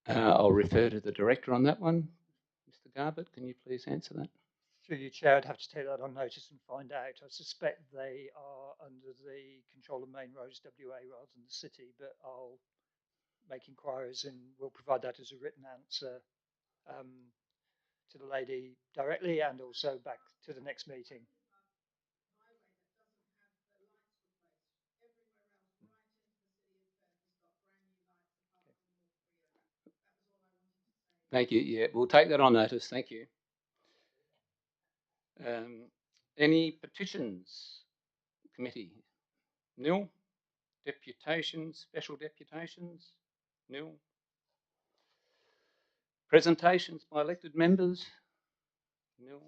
I'll refer to the director on that one. Mr. Garbett, can you please answer that? Through you, Chair, I'd have to take that on notice and find out. I suspect they are under the control of Main Roads WA rather than the city, but I'll make inquiries and we'll provide that as a written answer to the lady directly and also back to the next meeting. Thank you. Yeah, we'll take that on notice. Thank you. Any petitions, committee? Nil. Deputations, special deputations? Nil. Presentations by elected members? Nil.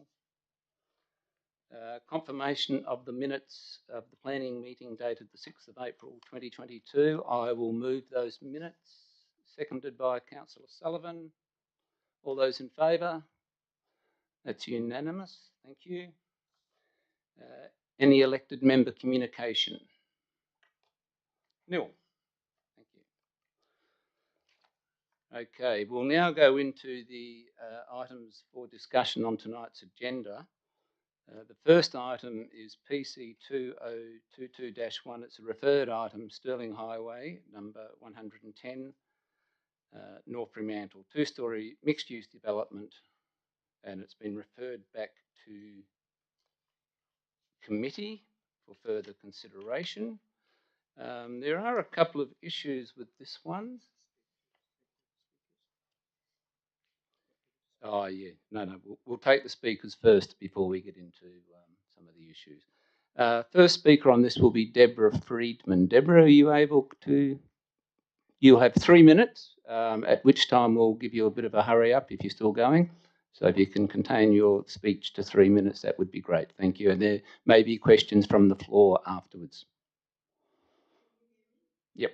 Confirmation of the minutes of the planning meeting dated the 6th of April 2022. I will move those minutes, seconded by Councillor Sullivan. All those in favour? That's unanimous. Thank you. Any elected member communication? Nil. Thank you. Okay, we'll now go into the items for discussion on tonight's agenda. The first item is PC 2022-1. It's a referred item, Stirling Highway, number 110, North Fremantle, two-storey mixed-use development, and it's been referred back to committee for further consideration. There are a couple of issues with this one. Oh, yeah. No. We'll take the speakers first before we get into some of the issues. First speaker on this will be Deborah Friedman. Deborah, are you able to? You'll have 3 minutes, at which time we'll give you a bit of a hurry up if you're still going. So if you can contain your speech to 3 minutes, that would be great. Thank you. And there may be questions from the floor afterwards. Yep.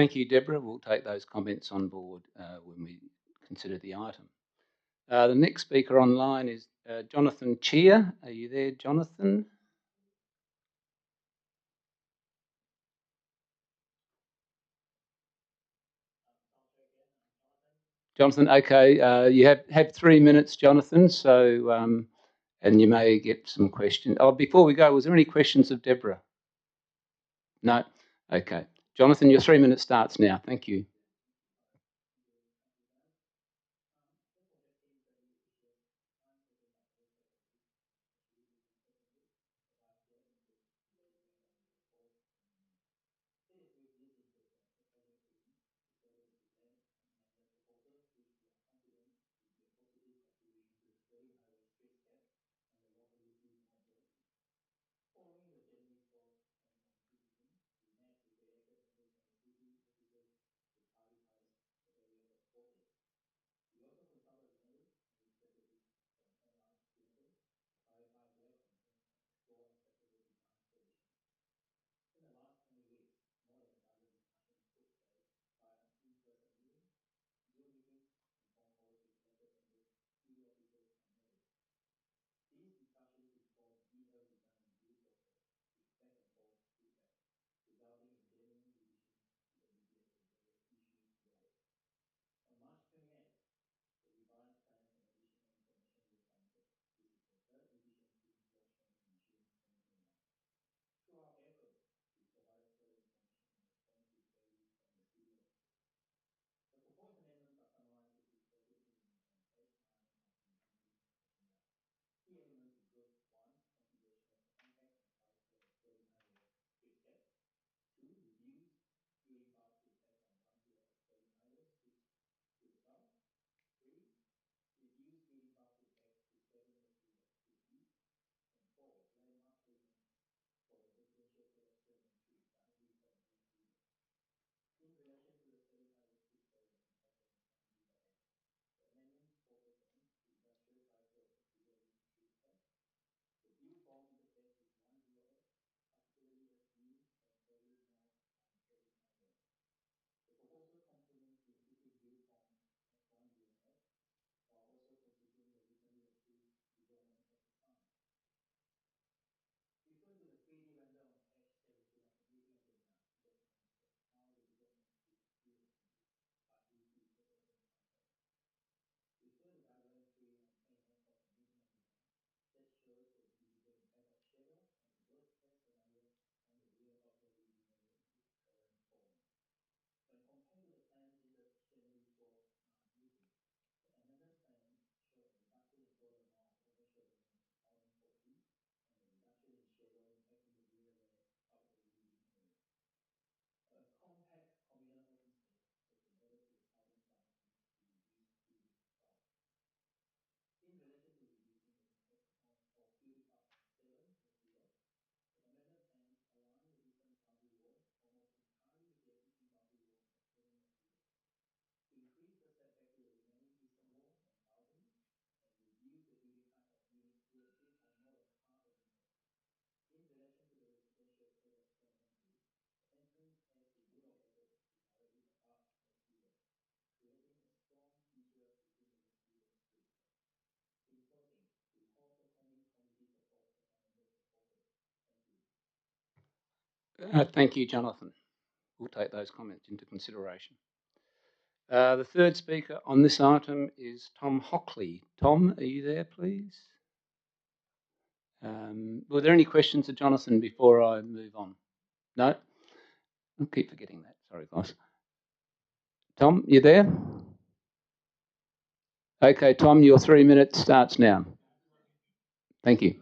Thank you, Deborah. We'll take those comments on board when we consider the item. The next speaker online is Jonathan Cheer. Are you there, Jonathan? Jonathan, okay. You have 3 minutes, Jonathan. So, and you may get some questions. Oh, before we go, was there any questions of Deborah? No. Okay, Jonathan, your 3 minutes starts now. Thank you. Thank you, Jonathan. We'll take those comments into consideration. The third speaker on this item is Tom Hockley. Tom, are you there, please? Were there any questions of Jonathan before I move on? No? I'll keep forgetting that. Sorry, guys. Tom, you there? Okay, Tom, your 3 minutes starts now. Thank you.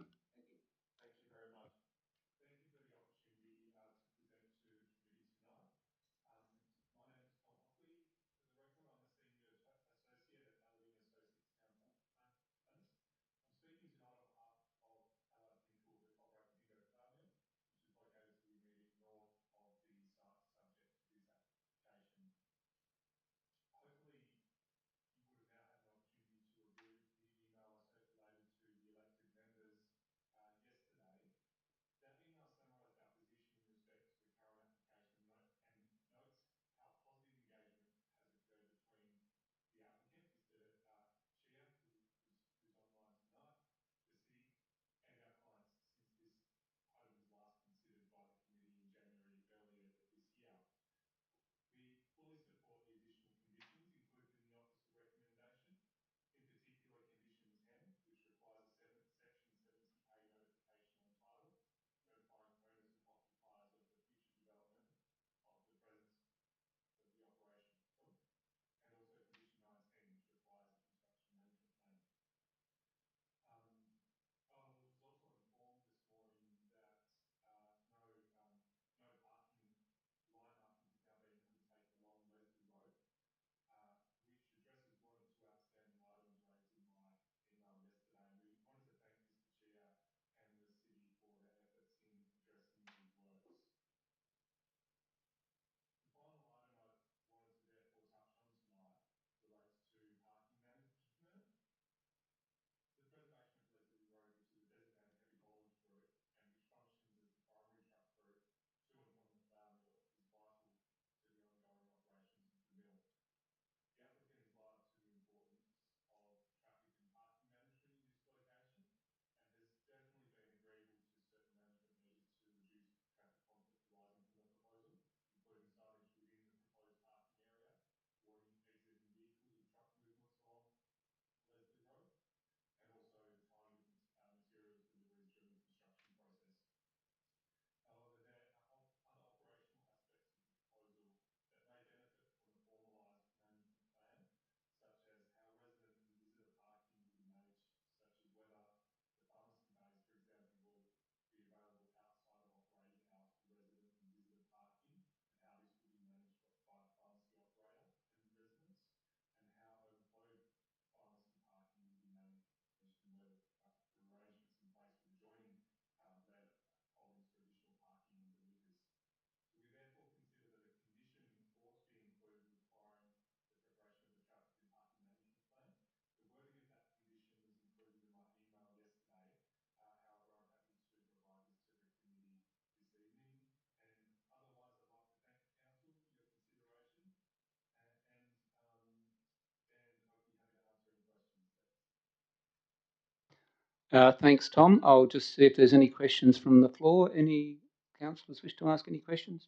Thanks, Tom. I'll just see if there's any questions from the floor. Any councillors wish to ask any questions?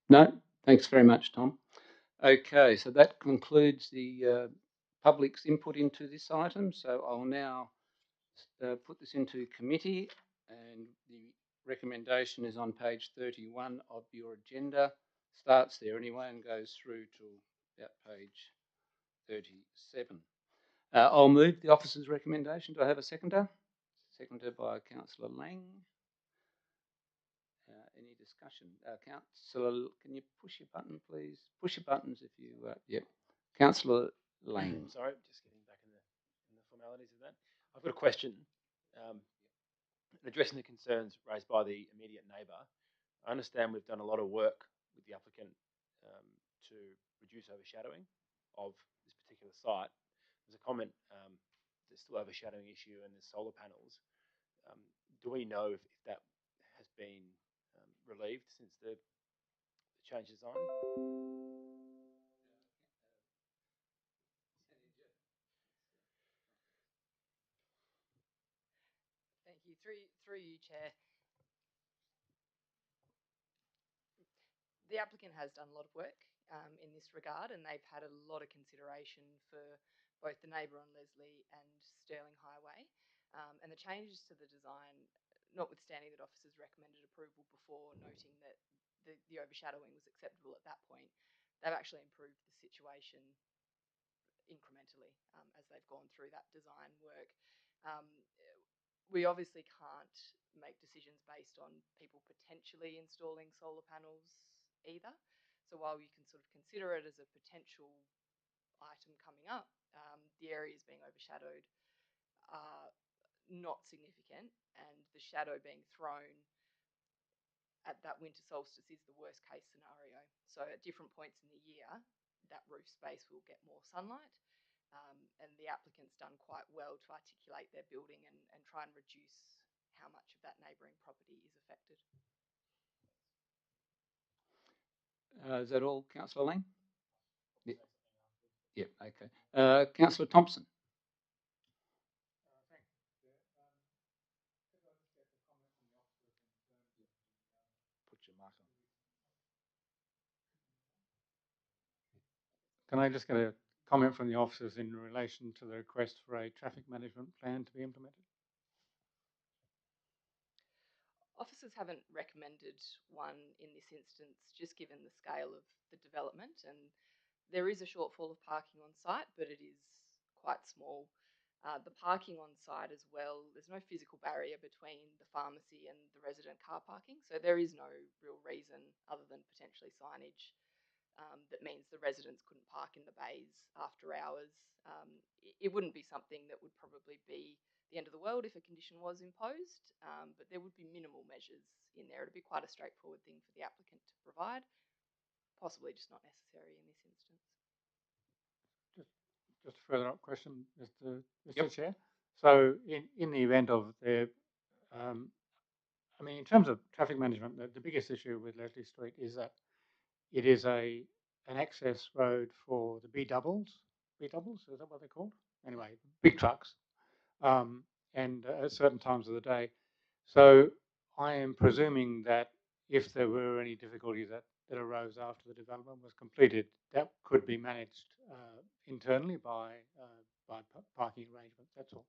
No? Thanks very much, Tom. Okay, so that concludes the public's input into this item. So I'll now put this into committee, and the recommendation is on page 31 of your agenda. Starts there anyway and goes through to about page 37. I'll move the officer's recommendation. Do I have a seconder? Seconded by Councillor Lang. Any discussion? Councillor, can you push your button, please? Push your buttons if you. Yep. Councillor Lang. Sorry, just getting back in the formalities of that. I've got a question. Addressing the concerns raised by the immediate neighbour, I understand we've done a lot of work with the applicant to reduce overshadowing of this particular site. There's a comment, there's still overshadowing issue and there's solar panels. Do we know if that has been relieved since the change of design? Thank you. Through you, Chair. The applicant has done a lot of work in this regard, and they've had a lot of consideration for both the neighbour on Leslie and Stirling Highway. And the changes to the design, notwithstanding that officers recommended approval before, noting that the overshadowing was acceptable at that point, they've actually improved the situation incrementally as they've gone through that design work. We obviously can't make decisions based on people potentially installing solar panels either. So while you can sort of consider it as a potential item coming up, the areas being overshadowed are not significant, and the shadow being thrown at that winter solstice is the worst case scenario. So at different points in the year, that roof space will get more sunlight. And the applicant's done quite well to articulate their building and try and reduce how much of that neighbouring property is affected. Is that all, Councillor Lang? Yep. Yep. Okay. Councillor Thompson. Put your mark on. Can I just get a comment from the officers in relation to the request for a traffic management plan to be implemented? Officers haven't recommended one in this instance, just given the scale of the development, and there is a shortfall of parking on site, but it is quite small. The parking on site as well, there's no physical barrier between the pharmacy and the resident car parking, so there is no real reason other than potentially signage that means the residents couldn't park in the bays after hours. It wouldn't be something that would probably be the end of the world if a condition was imposed, but there would be minimal measures in there. It'd be quite a straightforward thing for the applicant to provide, possibly just not necessary in this instance. Just a further up question, Mr. Yep. Chair. So in the event of the, I mean, in terms of traffic management, the biggest issue with Leslie Street is that it is an access road for the B doubles, is that what they're called? Anyway, big trucks, and at certain times of the day. So I am presuming that if there were any difficulties that arose after the development was completed, that could be managed internally by parking arrangements. That's all.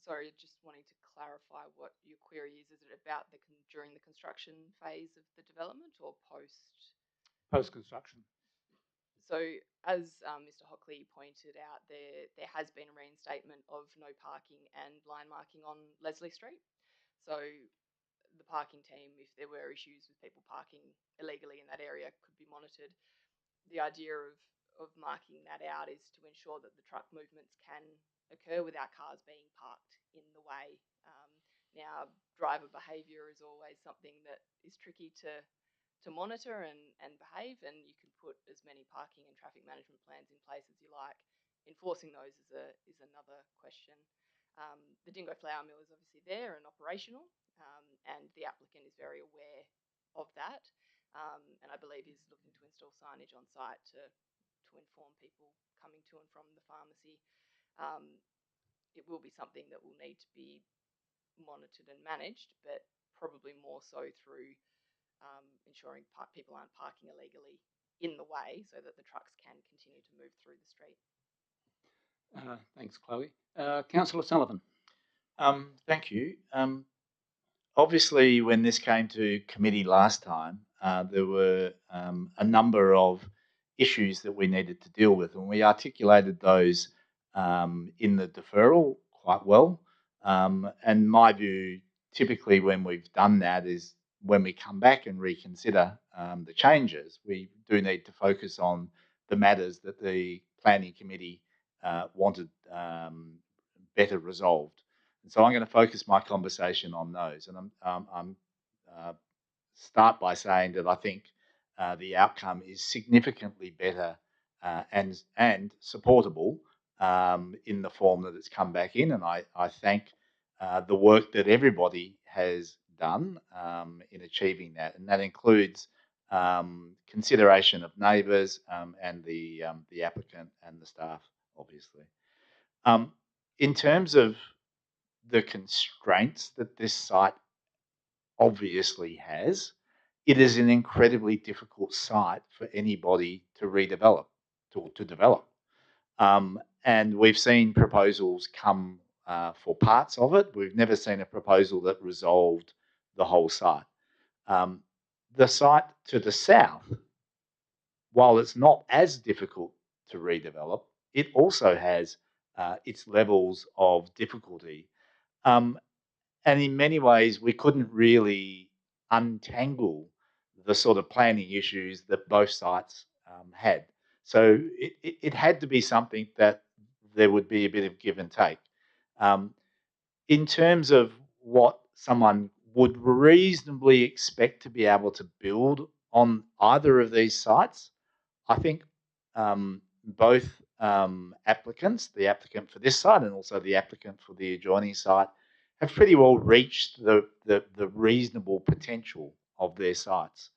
Sorry, just wanting to clarify what your query is. Is it about during the construction phase of the development or post? Post-construction. So as Mr. Hockley pointed out, there has been a reinstatement of no parking and line marking on Leslie Street. So the parking team, if there were issues with people parking illegally in that area, could be monitored. The idea of marking that out is to ensure that the truck movements can occur without cars being parked in the way. Now, driver behaviour is always something that is tricky to monitor and behave, and you can put as many parking and traffic management plans in place as you like. Enforcing those is another question. The Dingo Flour Mill is obviously there and operational, and the applicant is very aware of that, and I believe is looking to install signage on site to to inform people coming to and from the pharmacy. It will be something that will need to be monitored and managed, but probably more so through ensuring people aren't parking illegally in the way so that the trucks can continue to move through the street. Thanks, Chloe. Councillor Sullivan. Thank you. Obviously, when this came to committee last time, there were a number of issues that we needed to deal with, and we articulated those in the deferral quite well. And my view, typically when we've done that, is when we come back and reconsider the changes, we do need to focus on the matters that the planning committee wanted better resolved. And so I'm going to focus my conversation on those. And I'm start by saying that I think the outcome is significantly better and supportable in the form that it's come back in. And I thank the work that everybody has done in achieving that. And that includes consideration of neighbours and the applicant and the staff, obviously. In terms of the constraints that this site obviously has, it is an incredibly difficult site for anybody to redevelop, to develop. And we've seen proposals come for parts of it. We've never seen a proposal that resolved the whole site. The site to the south, while it's not as difficult to redevelop, it also has its levels of difficulty. And in many ways, we couldn't really untangle the sort of planning issues that both sites had. So it had to be something that there would be a bit of give and take. In terms of what someone would reasonably expect to be able to build on either of these sites, I think both applicants, the applicant for this site and also the applicant for the adjoining site, have pretty well reached the reasonable potential of their sites.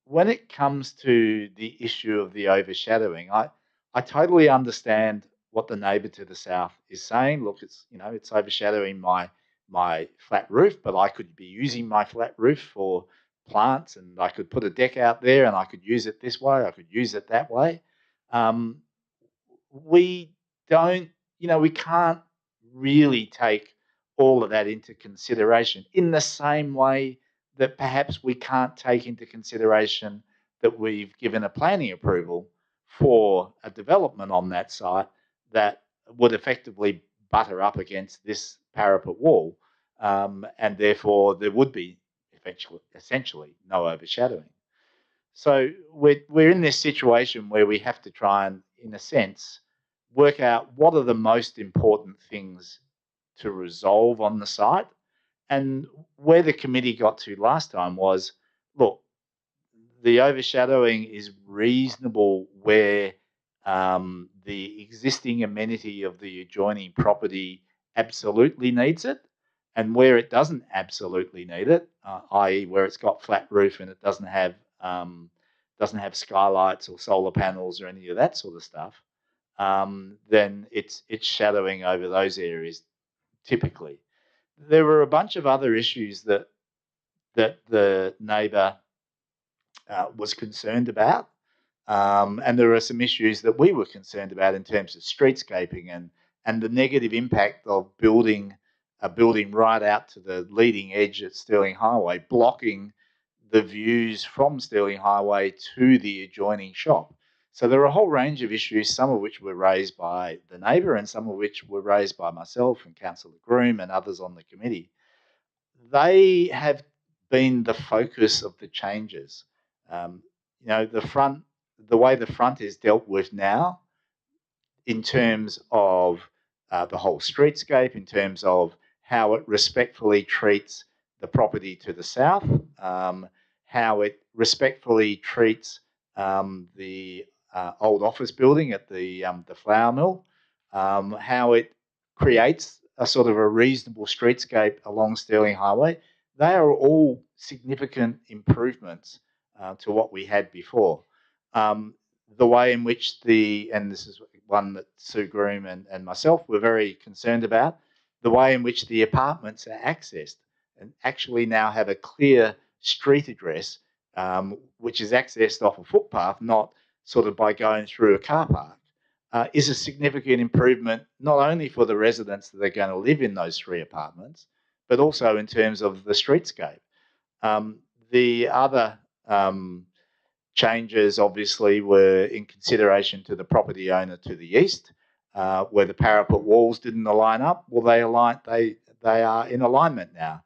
When it comes to the issue of the overshadowing, I totally understand what the neighbour to the south is saying. Look, it's overshadowing my flat roof, but I could be using my flat roof for plants, and I could put a deck out there, and I could use it this way, I could use it that way. We can't really take all of that into consideration in the same way that perhaps we can't take into consideration that we've given a planning approval for a development on that site that would effectively butter up against this parapet wall, and therefore there would be essentially no overshadowing. So we're in this situation where we have to try and, in a sense, work out what are the most important things to resolve on the site. And where the committee got to last time was, look, the overshadowing is reasonable where the existing amenity of the adjoining property absolutely needs it, and where it doesn't absolutely need it, i.e. where it's got flat roof and it doesn't have skylights or solar panels or any of that sort of stuff, then it's shadowing over those areas typically. There were a bunch of other issues that the neighbour was concerned about, and there are some issues that we were concerned about in terms of streetscaping and the negative impact of building a building right out to the leading edge at Stirling Highway, blocking the views from Stirling Highway to the adjoining shop. So there are a whole range of issues, some of which were raised by the neighbour and some of which were raised by myself and Councillor Groom and others on the committee. They have been the focus of the changes. The way the front is dealt with now, in terms of the whole streetscape, in terms of how it respectfully treats the property to the south, how it respectfully treats the old office building at the flour mill, how it creates a sort of a reasonable streetscape along Stirling Highway. They are all significant improvements to what we had before. the way in which and this is one that Sue Groom and myself were very concerned about, the way in which the apartments are accessed and actually now have a clear street address, which is accessed off a footpath, not sort of by going through a car park, is a significant improvement, not only for the residents that are going to live in those 3 apartments, but also in terms of the streetscape. The other changes obviously were in consideration to the property owner to the east, where the parapet walls didn't align up. Well, they are in alignment now.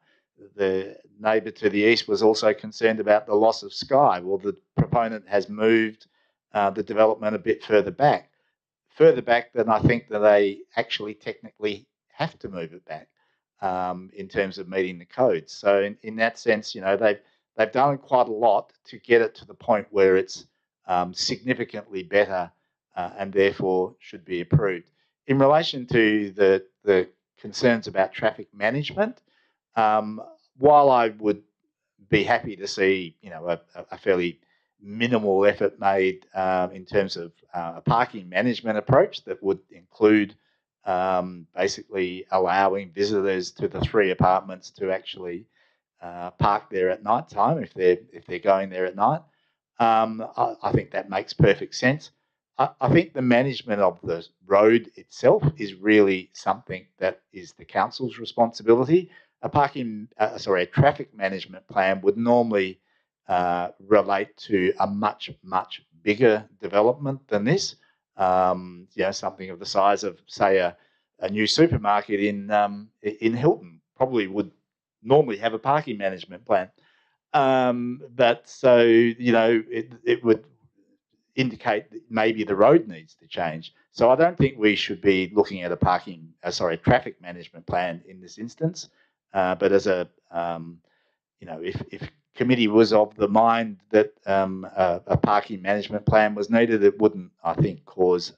The neighbour to the east was also concerned about the loss of sky. Well, the proponent has moved the development a bit further back than I think that they actually technically have to move it back in terms of meeting the codes. So in that sense, they've done quite a lot to get it to the point where it's significantly better and therefore should be approved. In relation to the concerns about traffic management, while I would be happy to see a fairly minimal effort made in terms of a parking management approach that would include basically allowing visitors to the 3 apartments to actually park there at night time if they're going there at night. I think that makes perfect sense. I think the management of the road itself is really something that is the council's responsibility. A traffic management plan would normally relate to a much, much bigger development than this. Something of the size of, say, a new supermarket in Hilton probably would normally have a parking management plan. It would indicate that maybe the road needs to change. So I don't think we should be looking at a traffic management plan in this instance. But as if committee was of the mind that a parking management plan was needed, it wouldn't, I think, cause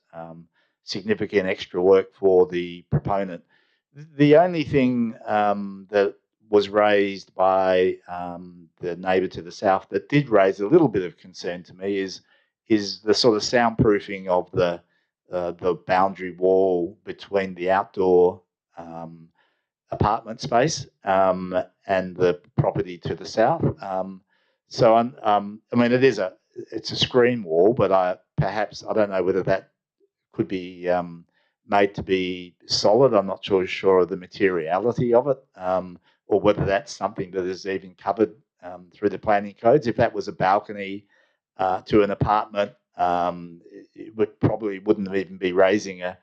significant extra work for the proponent. The only thing that was raised by the neighbour to the south that did raise a little bit of concern to me is the sort of soundproofing of the boundary wall between the outdoor apartment space and the property to the south. It's a screen wall, but I don't know whether that could be made to be solid. I'm not sure of the materiality of it, or whether that's something that is even covered through the planning codes. If that was a balcony to an apartment, it wouldn't even be raising a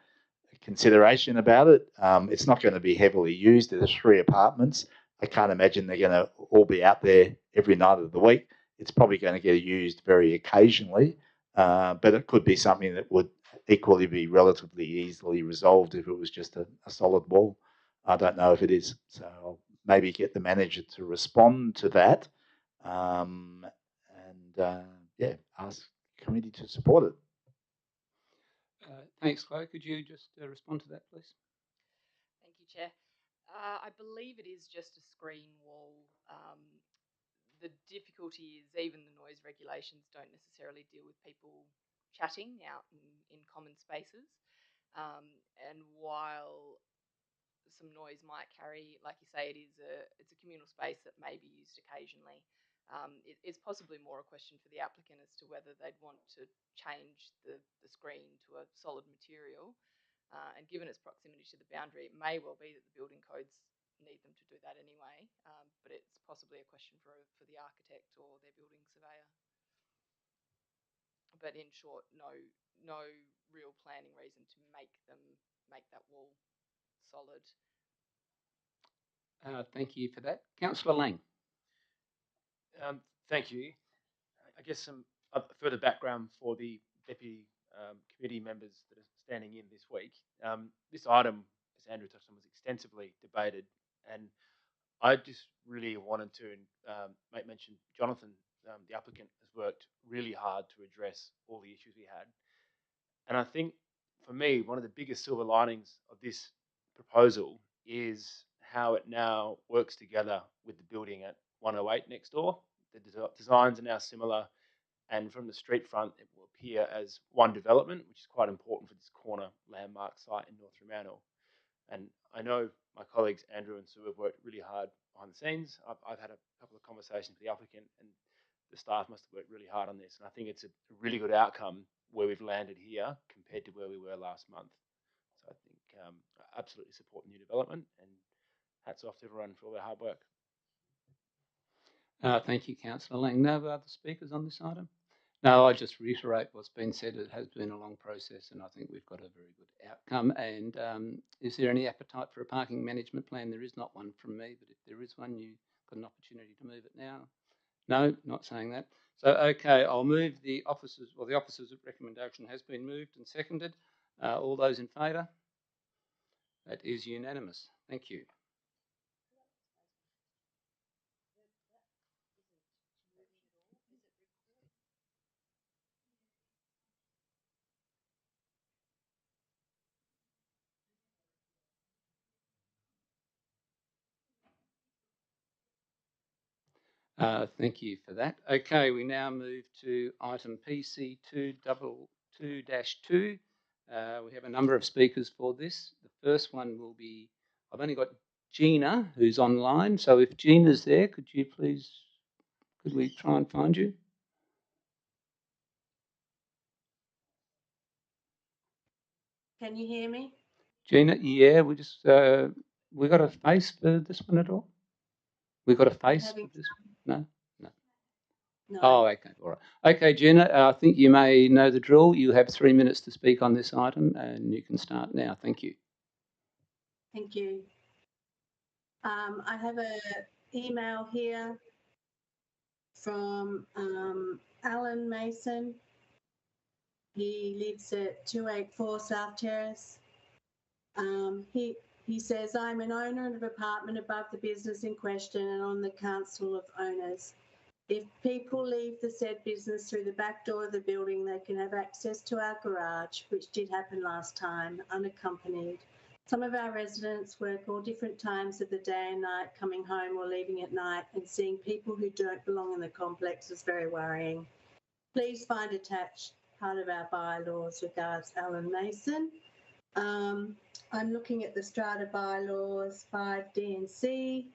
consideration about it. It's not going to be heavily used. There's 3 apartments. I can't imagine they're going to all be out there every night of the week. It's probably going to get used very occasionally, but it could be something that would equally be relatively easily resolved if it was just a solid wall. I don't know if it is. So I'll maybe get the manager to respond to that ask the committee to support it. Thanks, Chloe. Could you just respond to that, please? Thank you, Chair. I believe it is just a screen wall. The difficulty is even the noise regulations don't necessarily deal with people chatting out in common spaces. And while some noise might carry, like you say, it's a communal space that may be used occasionally. It's possibly more a question for the applicant as to whether they'd want to change the screen to a solid material. And given its proximity to the boundary, it may well be that the building codes need them to do that anyway. But it's possibly a question for the architect or their building surveyor. But in short, no real planning reason to make that wall solid. Thank you for that. Councillor Lang. Thank you. I guess some further background for the deputy committee members that are standing in this week. This item, as Andrew touched on, was extensively debated, and I just really wanted to make mention Jonathan, the applicant, has worked really hard to address all the issues we had. And I think, for me, one of the biggest silver linings of this proposal is how it now works together with the building at 108 next door. The designs are now similar. and from the street front, it will appear as one development, which is quite important for this corner landmark site in North Fremantle. And I know my colleagues Andrew and Sue have worked really hard behind the scenes. I've had a couple of conversations with the applicant, and the staff must have worked really hard on this. And I think it's a really good outcome where we've landed here compared to where we were last month. So I think I absolutely support new development, and hats off to everyone for all their hard work. Thank you, Councillor Lang. No other speakers on this item? No, I just reiterate what's been said. It has been a long process, and I think we've got a very good outcome. And is there any appetite for a parking management plan? There is not one from me, but if there is one, you've got an opportunity to move it now. No, not saying that. So, okay, I'll move the officers, well, the officers' recommendation has been moved and seconded. All those in favour? That is unanimous. Thank you. Thank you for that. Okay, we now move to item PC 222-2. We have a number of speakers for this. The first one will be, I've only got Gina, who's online. So if Gina's there, could we try and find you? Can you hear me? Gina, yeah, we got a face for this one at all? We got a face for this one? No? No. Oh, okay, all right. Okay, Gina, I think you may know the drill. You have 3 minutes to speak on this item, and you can start now. Thank you. Thank you. I have an email here from Alan Mason. He lives at 284 South Terrace. He says, I'm an owner of an apartment above the business in question and on the council of owners. If people leave the said business through the back door of the building, they can have access to our garage, which did happen last time, unaccompanied. Some of our residents work all different times of the day and night, coming home or leaving at night, and seeing people who don't belong in the complex is very worrying. Please find attached part of our bylaws. Regards, Alan Mason. I'm looking at the strata bylaws 5D and C.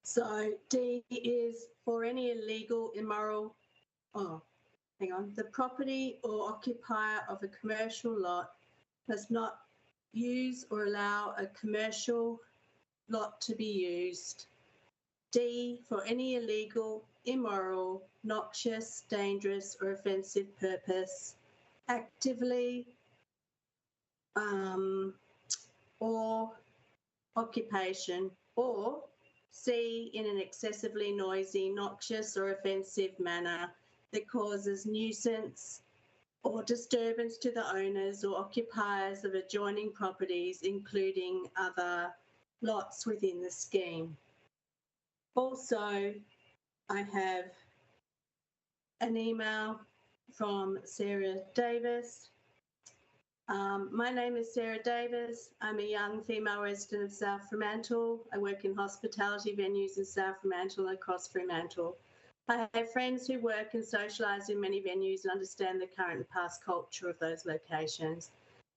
So D is for any illegal, immoral, the property or occupier of a commercial lot does not use or allow a commercial lot to be used. D, for any illegal, immoral, noxious, dangerous or offensive purpose, actively or occupation, or C, in an excessively noisy, noxious or offensive manner that causes nuisance or disturbance to the owners or occupiers of adjoining properties, including other lots within the scheme. Also, I have an email from Sarah Davis. My name is Sarah Davis. I'm a young female resident of South Fremantle. I work in hospitality venues in South Fremantle and across Fremantle. I have friends who work and socialise in many venues and understand the current and past culture of those locations.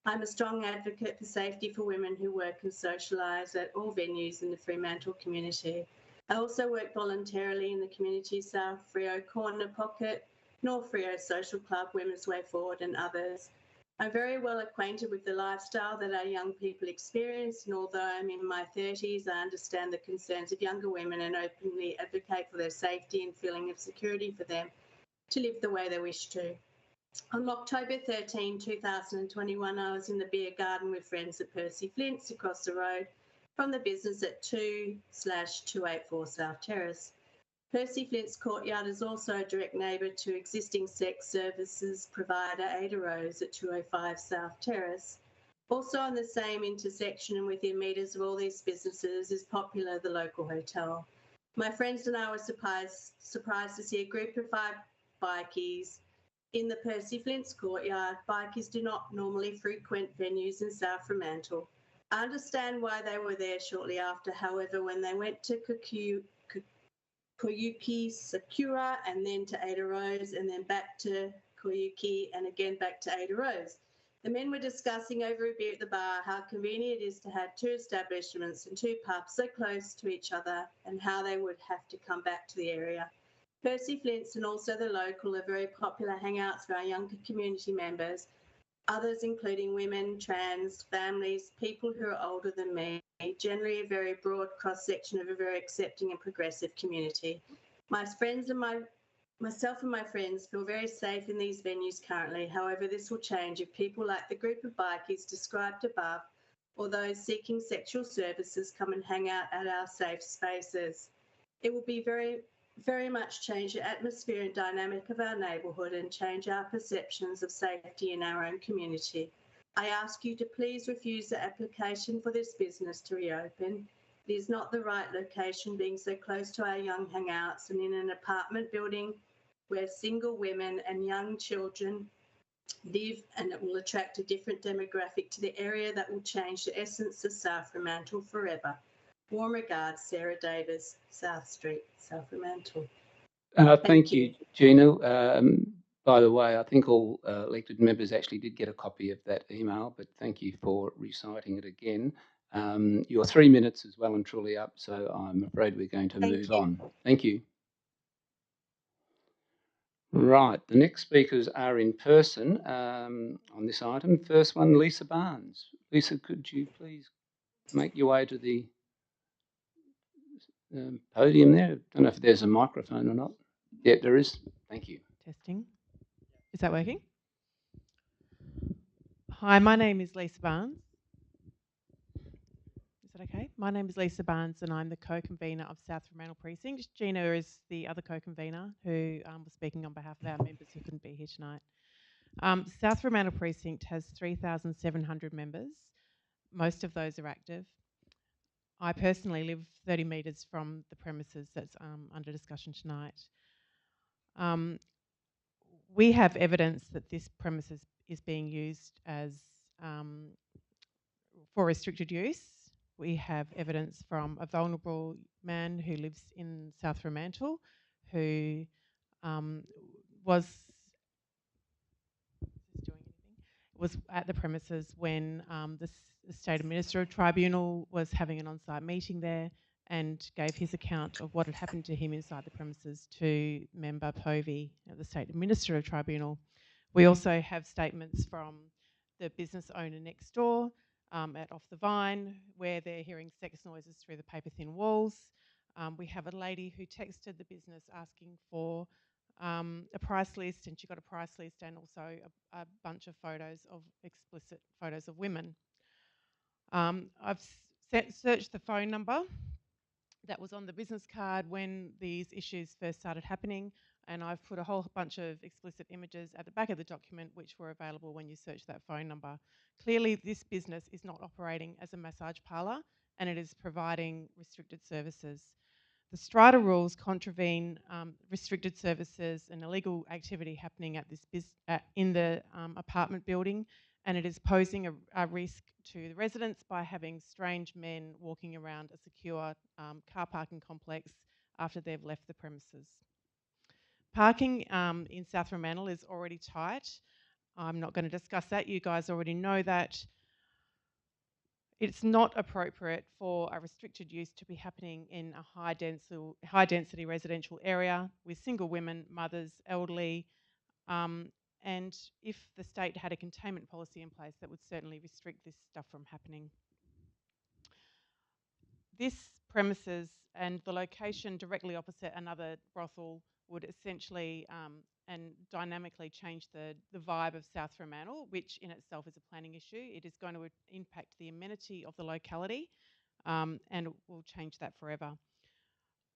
I'm a strong advocate for safety for women who work and socialise at all venues in the Fremantle community. I also work voluntarily in the community South Freo Corner Pocket, North Freo Social Club, Women's Way Forward and others. I'm very well acquainted with the lifestyle that our young people experience, and although I'm in my 30s, I understand the concerns of younger women and openly advocate for their safety and feeling of security for them to live the way they wish to. On October 13, 2021, I was in the beer garden with friends at Percy Flint's across the road from the business at 2/284 South Terrace. Percy Flint's courtyard is also a direct neighbour to existing sex services provider Ada Rose at 205 South Terrace. Also on the same intersection and within metres of all these businesses is Popular, the local hotel. My friends and I were surprised to see a group of 5 bikies in the Percy Flint's courtyard. Bikies do not normally frequent venues in South Fremantle. I understand why they were there shortly after. However, when they went to Koyuki Sakura, and then to Ada Rose, and then back to Koyuki, and again back to Ada Rose. The men were discussing over a beer at the bar how convenient it is to have two establishments and two pubs so close to each other, and how they would have to come back to the area. Percy Flint's and also the local are very popular hangouts for our younger community members, others including women, trans, families, people who are older than me, generally a very broad cross-section of a very accepting and progressive community. Myself and my friends feel very safe in these venues currently. However, this will change if people like the group of bikies described above or those seeking sexual services come and hang out at our safe spaces. It will be very much change the atmosphere and dynamic of our neighbourhood and change our perceptions of safety in our own community. I ask you to please refuse the application for this business to reopen. It is not the right location, being so close to our young hangouts and in an apartment building where single women and young children live, and it will attract a different demographic to the area that will change the essence of South Fremantle forever. Warm regards, Sarah Davis, South Street, South Fremantle. Thank you, Gina. By the way, I think all elected members actually did get a copy of that email, but thank you for reciting it again. Your 3 minutes is well and truly up, so I'm afraid we're going to move on. Thank you. Right, the next speakers are in person on this item. First one, Lisa Barnes. Lisa, could you please make your way to the podium there? I don't know if there's a microphone or not. Yeah, there is. Thank you. Testing. Is that working? Hi, my name is Lisa Barnes. Is that okay? My name is Lisa Barnes and I'm the co-convener of South Fremantle Precinct. Gina is the other co-convener who was speaking on behalf of our members who couldn't be here tonight. South Fremantle Precinct has 3,700 members. Most of those are active. I personally live 30 metres from the premises that's under discussion tonight. We have evidence that this premises is being used as for restricted use. We have evidence from a vulnerable man who lives in South Fremantle who was at the premises when the State Administrative Tribunal was having an on-site meeting there and gave his account of what had happened to him inside the premises to member Povey at the State Administrative Tribunal. We also have statements from the business owner next door at Off the Vine, where they're hearing sex noises through the paper-thin walls. We have a lady who texted the business asking for a price list, and she got a price list and also a bunch of photos of explicit photos of women. I've searched the phone number that was on the business card when these issues first started happening, and I've put a whole bunch of explicit images at the back of the document which were available when you search that phone number. Clearly this business is not operating as a massage parlour and it is providing restricted services. The strata rules contravene restricted services and illegal activity happening at this in the apartment building, and it is posing a risk to the residents by having strange men walking around a secure car parking complex after they've left the premises. Parking in South Fremantle is already tight. I'm not going to discuss that. You guys already know that. It's not appropriate for a restricted use to be happening in a high density residential area with single women, mothers, elderly, and if the state had a containment policy in place, that would certainly restrict this stuff from happening. This premises and the location directly opposite another brothel would essentially and dynamically change the vibe of South Fremantle, which in itself is a planning issue. It is going to impact the amenity of the locality and it will change that forever.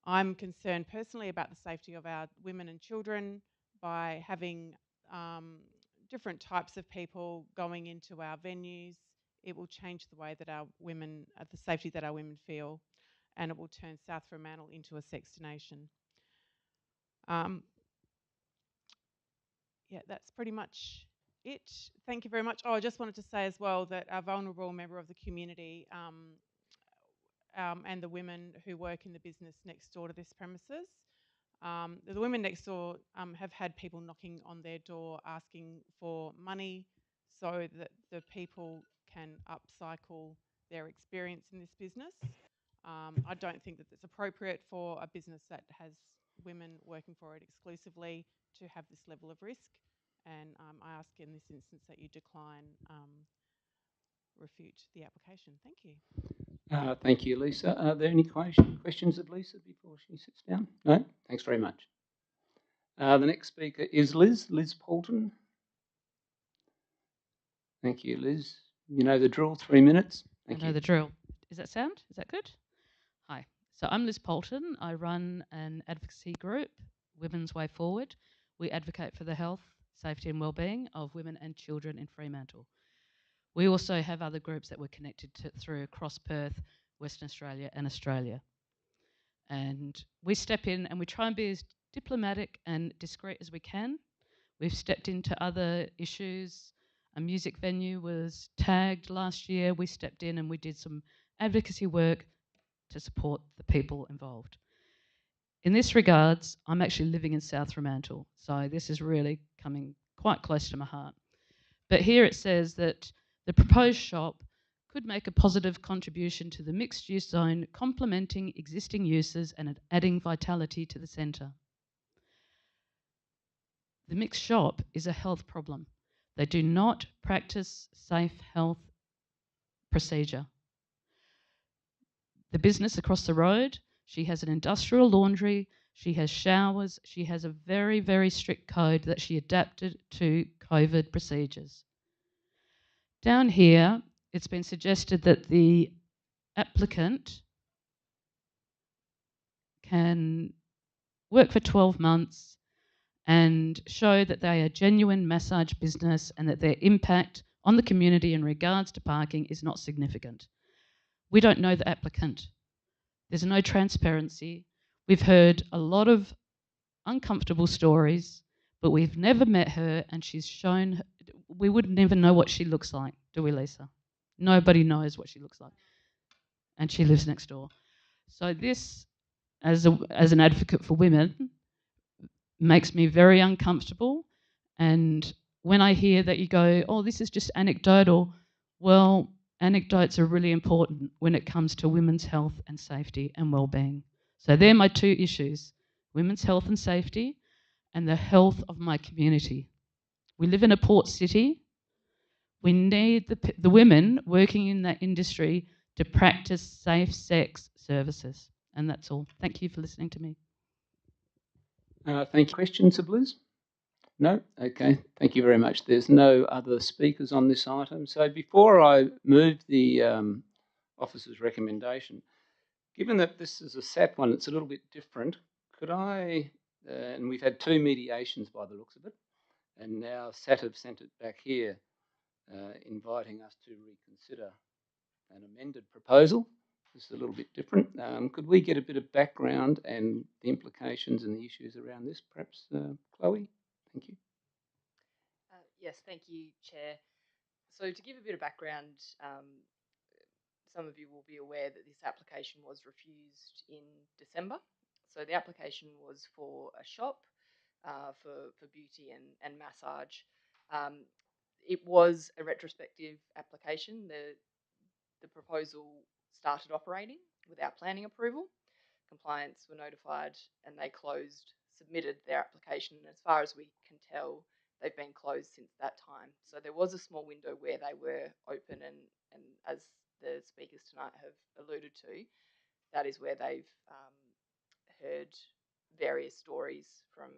I'm concerned personally about the safety of our women and children by having different types of people going into our venues. It will change the way that our women, the safety that our women feel, and it will turn South Fremantle into a sex nation. Yeah, that's pretty much it. Thank you very much. Oh, I just wanted to say as well that a vulnerable member of the community and the women who work in the business next door to this premises The women next door have had people knocking on their door asking for money so that the people can upcycle their experience in this business. I don't think that it's appropriate for a business that has women working for it exclusively to have this level of risk. And I ask in this instance that you decline, refute the application. Thank you. Thank you, Lisa. Are there any questions of Lisa before she sits down? No? Thanks very much. The next speaker is Liz Poulton. Thank you, Liz. You know the drill, 3 minutes. Thank I know you. the drill. Is that sound? Is that good? Hi. So I'm Liz Poulton. I run an advocacy group, Women's Way Forward. We advocate for the health, safety and wellbeing of women and children in Fremantle. We also have other groups that we're connected to through across Perth, Western Australia and Australia. And we step in and we try and be as diplomatic and discreet as we can. We've stepped into other issues. A music venue was tagged last year. We stepped in and we did some advocacy work to support the people involved. In this regards, I'm actually living in South Fremantle, so this is really coming quite close to my heart. But here it says that the proposed shop could make a positive contribution to the mixed-use zone, complementing existing uses and adding vitality to the centre. The mixed shop is a health problem. They do not practice safe health procedure. The business across the road, she has an industrial laundry, she has showers, she has a very, very strict code that she adapted to COVID procedures. Down here, it's been suggested that the applicant can work for 12 months and show that they are a genuine massage business and that their impact on the community in regards to parking is not significant. We don't know the applicant. There's no transparency. We've heard a lot of uncomfortable stories, but we've never met her and she's shown, we wouldn't even know what she looks like, do we, Lisa? Nobody knows what she looks like. And she lives next door. So this, as an advocate for women, makes me very uncomfortable. And when I hear that you go, oh, this is just anecdotal, well, anecdotes are really important when it comes to women's health and safety and well-being. So they're my two issues, women's health and safety and the health of my community. We live in a port city. We need the women working in that industry to practice safe sex services. And that's all. Thank you for listening to me. Thank you. Questions of Liz? No? Okay, thank you very much. There's no other speakers on this item. So before I move the officer's recommendation, given that this is a SAT one, it's a little bit different, could I, and we've had 2 mediations by the looks of it, and now SAT have sent it back here, inviting us to reconsider an amended proposal. This is a little bit different. Could we get a bit of background and the implications and the issues around this, perhaps, Chloe? Thank you. Yes, thank you, Chair. So to give a bit of background, some of you will be aware that this application was refused in December. So the application was for a shop for beauty and massage. It was a retrospective application. The proposal started operating without planning approval. Compliance were notified and they submitted their application. And as far as we can tell, they've been closed since that time. So there was a small window where they were open and as the speakers tonight have alluded to, that is where they've heard various stories from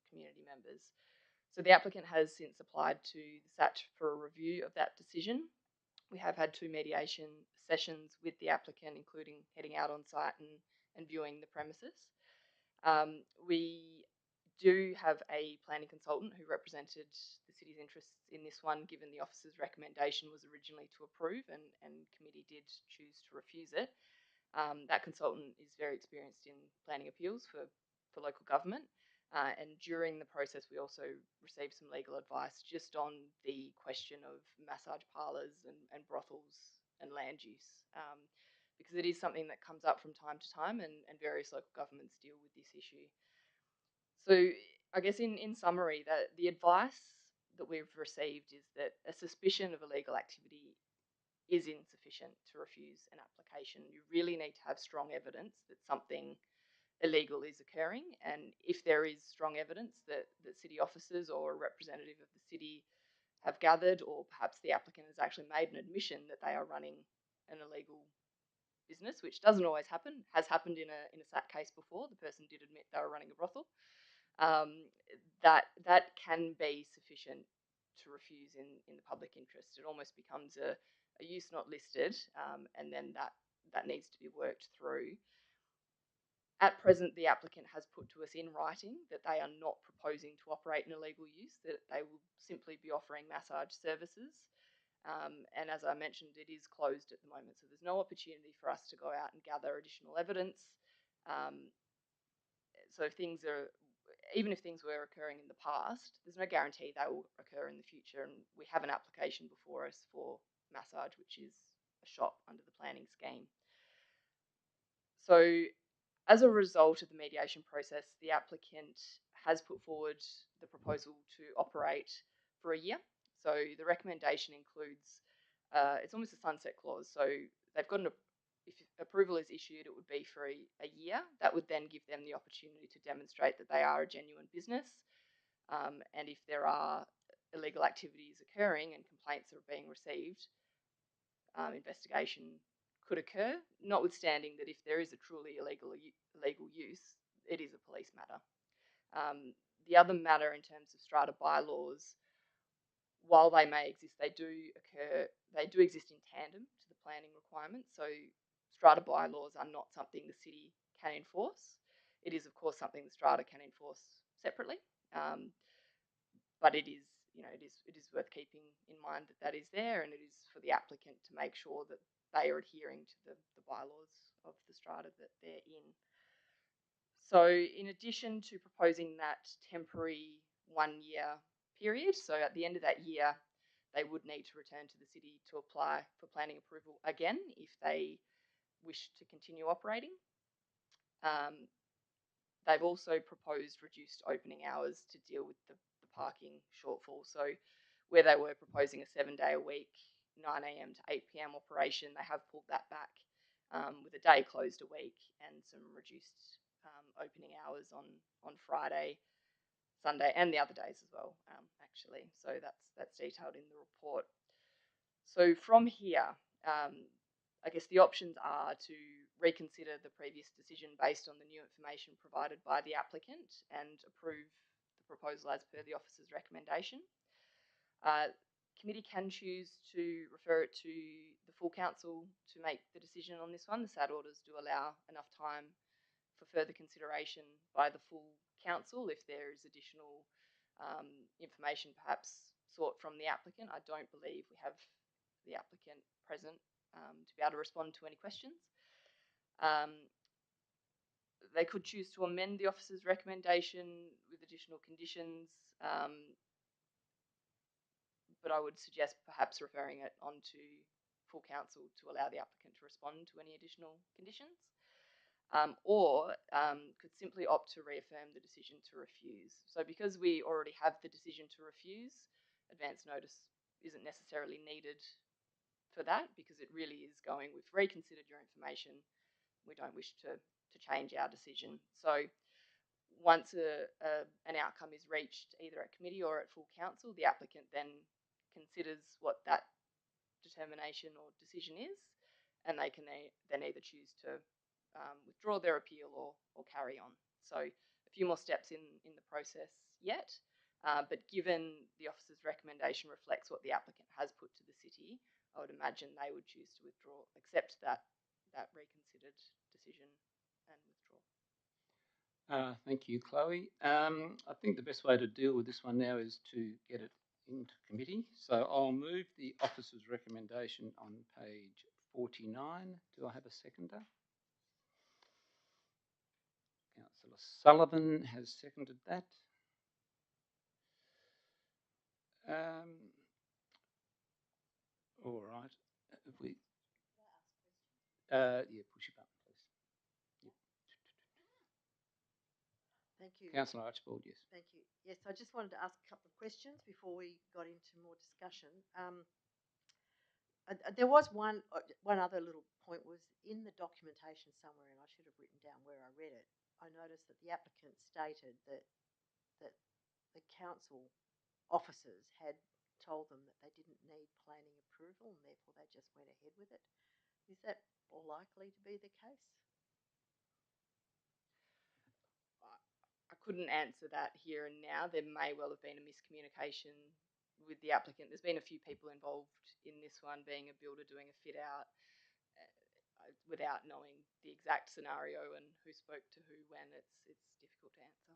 community members. So the applicant has since applied to the SAT for a review of that decision. We have had 2 mediation sessions with the applicant, including heading out on site and viewing the premises. We do have a planning consultant who represented the city's interests in this one, given the officer's recommendation was originally to approve and committee did choose to refuse it. That consultant is very experienced in planning appeals for local government. And during the process, we also received some legal advice just on the question of massage parlours and brothels and land use, because it is something that comes up from time to time and various local governments deal with this issue. So I guess in summary, that the advice that we've received is that a suspicion of illegal activity is insufficient to refuse an application. You really need to have strong evidence that something illegal is occurring, and if there is strong evidence that city officers or a representative of the city have gathered, or perhaps the applicant has actually made an admission that they are running an illegal business, which doesn't always happen, has happened in a SAT case before. The person did admit they were running a brothel. That can be sufficient to refuse in the public interest. It almost becomes a use not listed, and then that needs to be worked through. At present, the applicant has put to us in writing that they are not proposing to operate an illegal use, that they will simply be offering massage services. And as I mentioned, it is closed at the moment, so there's no opportunity for us to go out and gather additional evidence. So even if things were occurring in the past, there's no guarantee they will occur in the future. And we have an application before us for massage, which is a shop under the planning scheme. So as a result of the mediation process, the applicant has put forward the proposal to operate for a year. So the recommendation includes, it's almost a sunset clause. So they've got if approval is issued, it would be for a year. That would then give them the opportunity to demonstrate that they are a genuine business. And if there are illegal activities occurring and complaints are being received, investigation could occur, notwithstanding that if there is a truly illegal use, it is a police matter. The other matter in terms of strata bylaws, while they may exist, they do exist in tandem to the planning requirements. So strata bylaws are not something the city can enforce. It is, of course, something the strata can enforce separately, but it is worth keeping in mind that is there, and it is for the applicant to make sure that they are adhering to the bylaws of the strata that they're in. So in addition to proposing that temporary 1 year period, so at the end of that year, they would need to return to the city to apply for planning approval again if they wish to continue operating. They've also proposed reduced opening hours to deal with the parking shortfall. So where they were proposing a 7-day a week, 9 a.m. to 8 p.m. operation, they have pulled that back with a day closed a week and some reduced opening hours on Friday, Sunday, and the other days as well, actually. So that's detailed in the report. So from here, I guess the options are to reconsider the previous decision based on the new information provided by the applicant and approve the proposal as per the officer's recommendation. Committee can choose to refer it to the full council to make the decision on this one. The SAT orders do allow enough time for further consideration by the full council if there is additional information perhaps sought from the applicant. I don't believe we have the applicant present to be able to respond to any questions. They could choose to amend the officer's recommendation with additional conditions, but I would suggest perhaps referring it on to full council to allow the applicant to respond to any additional conditions, or could simply opt to reaffirm the decision to refuse. So because we already have the decision to refuse, advance notice isn't necessarily needed for that, because it really is going, we've reconsidered your information, we don't wish to change our decision. So once an outcome is reached either at committee or at full council, the applicant then considers what that determination or decision is, and they can then either choose to withdraw their appeal or carry on. So a few more steps in the process yet, but given the officer's recommendation reflects what the applicant has put to the city, I would imagine they would choose to accept that reconsidered decision and withdraw. Thank you, Chloe. I think the best way to deal with this one now is to get it into committee. So I'll move the officer's recommendation on page 49. Do I have a seconder? Councillor Sullivan has seconded that. All right. If we, yeah, push your button, please. Yep. Thank you. Councillor Archibald, yes. Thank you. Yes, I just wanted to ask a couple of questions before we got into more discussion. There was one other little point was in the documentation somewhere, and I should have written down where I read it. I noticed that the applicant stated that the council officers had told them that they didn't need planning approval and therefore they just went ahead with it. Is that likely to be the case? I couldn't answer that here and now. There may well have been a miscommunication with the applicant. There's been a few people involved in this one, being a builder doing a fit out, without knowing the exact scenario and who spoke to who when. It's difficult to answer.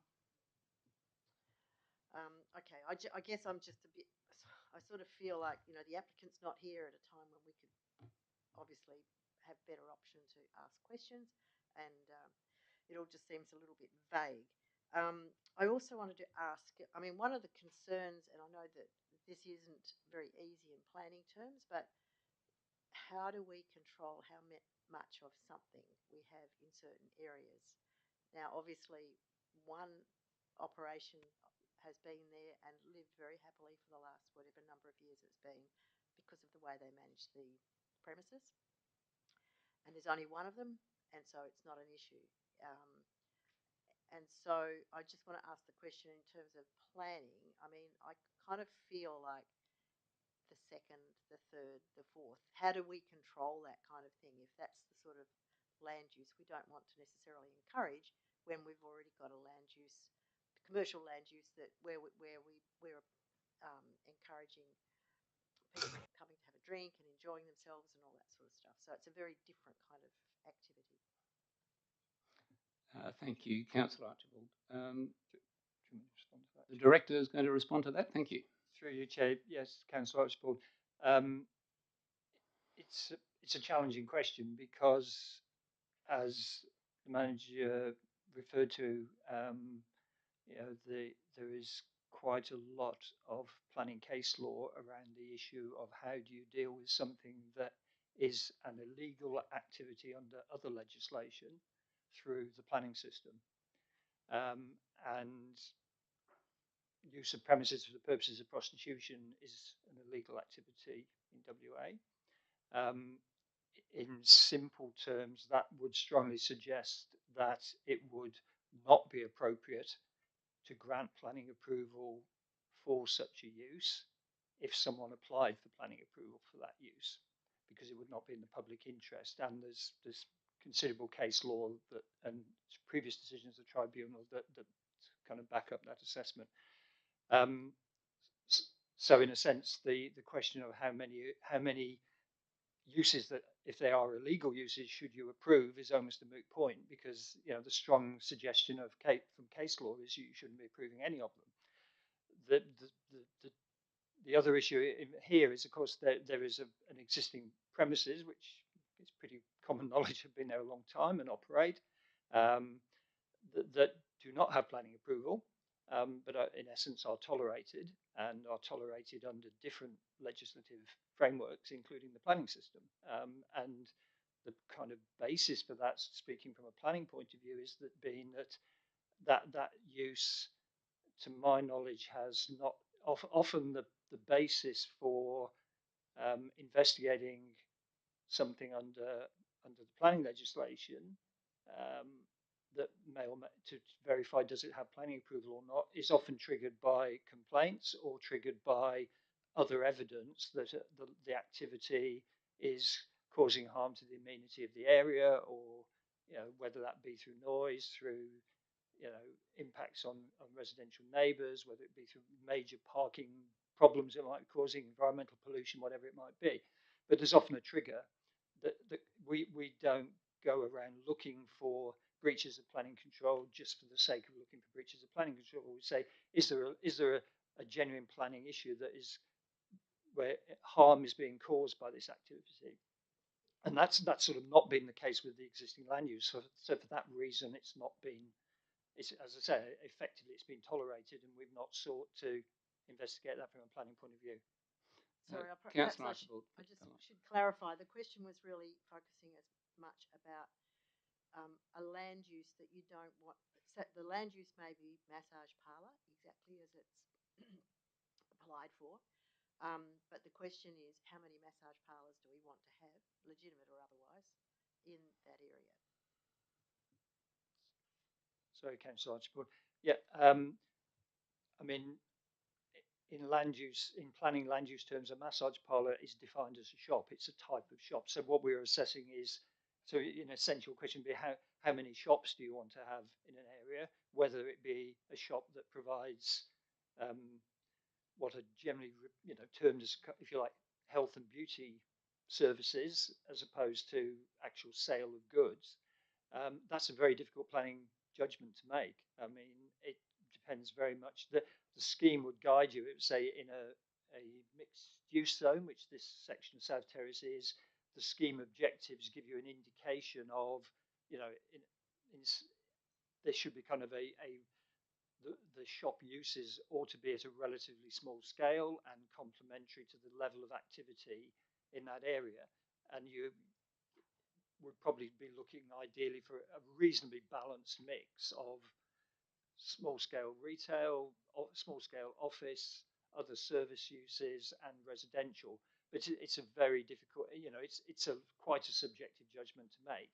Okay, I guess I'm just a bit. I sort of feel like the applicant's not here at a time when we could obviously have better option to ask questions, and it all just seems a little bit vague. I also wanted to ask, I mean, one of the concerns, and I know that this isn't very easy in planning terms, but how do we control how much of something we have in certain areas? Now, obviously, one operation has been there and lived very happily for the last whatever number of years it's been because of the way they manage the premises. And there's only one of them, and so it's not an issue. And so I just want to ask the question in terms of planning. I mean, I kind of feel like the second, the third, the fourth, how do we control that kind of thing? If that's the sort of land use we don't want to necessarily encourage when we've already got a land use, commercial land use that we're encouraging people coming to have a drink and enjoying themselves and all that sort of stuff. So it's a very different kind of activity. Thank you, Councillor Archibald. Do you want me to respond to that? The Director is going to respond to that. Thank you. Through you, Chair. Yes, Councillor Archibald. It's a challenging question because, as the manager referred to, there is quite a lot of planning case law around the issue of how do you deal with something that is an illegal activity under other legislation through the planning system. And use of premises for the purposes of prostitution is an illegal activity in WA. In simple terms, that would strongly suggest that it would not be appropriate to grant planning approval for such a use if someone applied for planning approval for that use, because it would not be in the public interest. And there's considerable case law that and previous decisions of the tribunal that kind of back up that assessment. So in a sense, the question of how many uses that, if they are illegal uses, should you approve is almost a moot point, because the strong suggestion of from case law is you shouldn't be approving any of them. The other issue here is, of course, there is an existing premises which is pretty common knowledge have been there a long time and operate that do not have planning approval, but in essence are tolerated and are tolerated under different legislative frameworks, including the planning system. And the kind of basis for that, speaking from a planning point of view, is that use, to my knowledge, has not often the basis for investigating something under the planning legislation that may or may, to verify does it have planning approval or not, is often triggered by complaints or triggered by other evidence that the activity is causing harm to the amenity of the area, or whether that be through noise, through impacts on residential neighbours, whether it be through major parking problems it might be causing, environmental pollution, whatever it might be. But there's often a trigger that we don't go around looking for breaches of planning control just for the sake of looking for breaches of planning control. We say, is there a genuine planning issue that is where harm is being caused by this activity? And that's sort of not been the case with the existing land use. So for that reason, it's not been, as I say, effectively it's been tolerated, and we've not sought to investigate that from a planning point of view. Sorry, Perhaps I just should clarify. The question was really focusing as much about a land use that you don't want, the land use may be massage parlour, exactly as it's applied for. But the question is, how many massage parlours do we want to have, legitimate or otherwise, in that area? Sorry, Councillor Archibald. Yeah, I mean, in land use, in planning land use terms, a massage parlour is defined as a shop. It's a type of shop. So what we're assessing is, so an essential question would be how many shops do you want to have in an area? Whether it be a shop that provides what are generally termed as, if you like, health and beauty services as opposed to actual sale of goods. That's a very difficult planning judgment to make. I mean, it depends very much. The scheme would guide you. It would say in a mixed use zone, which this section of South Terrace is, the scheme objectives give you an indication of, there should be kind of the shop uses ought to be at a relatively small scale and complementary to the level of activity in that area. And you would probably be looking ideally for a reasonably balanced mix of small scale retail, small scale office, other service uses, and residential. But it's a very difficult, it's quite a subjective judgment to make.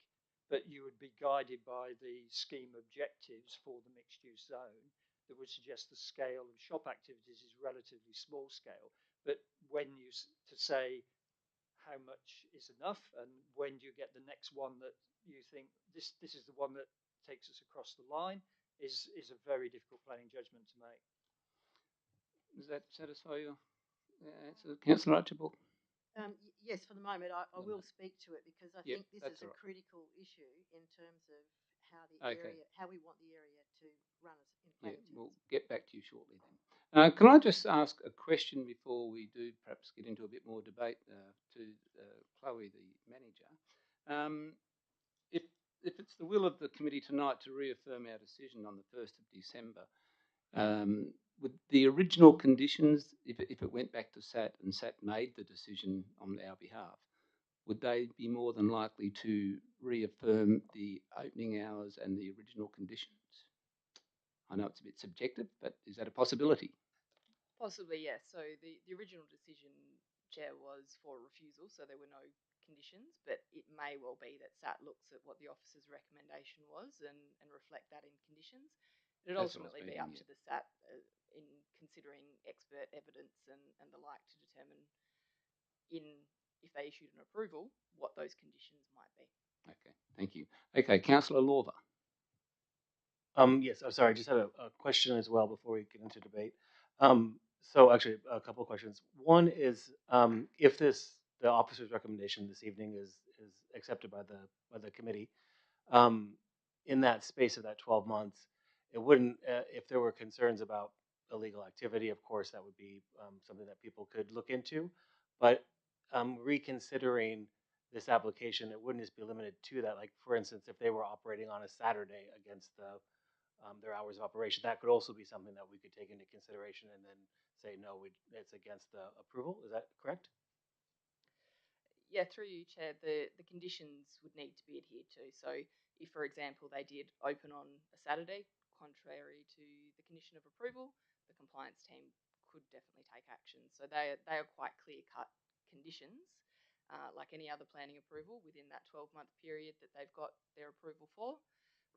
But you would be guided by the scheme objectives for the mixed use zone that would suggest the scale of shop activities is relatively small scale. But when you to say how much is enough and when do you get the next one that you think this is the one that takes us across the line is a very difficult planning judgment to make. Does that satisfy your answer, Councillor Archibald? Yes, for the moment, I will speak to it because I think this is a critical issue in terms of how the area, how we want the area to run in planning terms. We'll get back to you shortly then. Can I just ask a question before we do perhaps get into a bit more debate to Chloe, the manager? If it's the will of the committee tonight to reaffirm our decision on the 1st of December, with the original conditions, if it went back to SAT and SAT made the decision on our behalf, would they be more than likely to reaffirm the opening hours and the original conditions? I know it's a bit subjective, but is that a possibility? Possibly, yes. So the original decision, Chair, was for refusal, so there were no conditions, but it may well be that SAT looks at what the officer's recommendation was and reflect that in conditions. It'd ultimately be up to the SAT in considering expert evidence and the like to determine if they issued an approval, what those conditions might be. Okay, thank you. Okay, Councillor Lawver. Yes, I'm sorry, I just had a question as well before we get into debate. So actually, a couple of questions. One is, if the officer's recommendation this evening is accepted by the committee, in that space of that 12 months, it wouldn't, if there were concerns about illegal activity, of course, that would be something that people could look into. But reconsidering this application, it wouldn't just be limited to that. Like, for instance, if they were operating on a Saturday against their hours of operation, that could also be something that we could take into consideration and then say, no, it's against the approval. Is that correct? Yeah, through you, Chair, the conditions would need to be adhered to. So if, for example, they did open on a Saturday, contrary to the condition of approval, the compliance team could definitely take action. So they are quite clear-cut conditions, like any other planning approval within that 12-month period that they've got their approval for,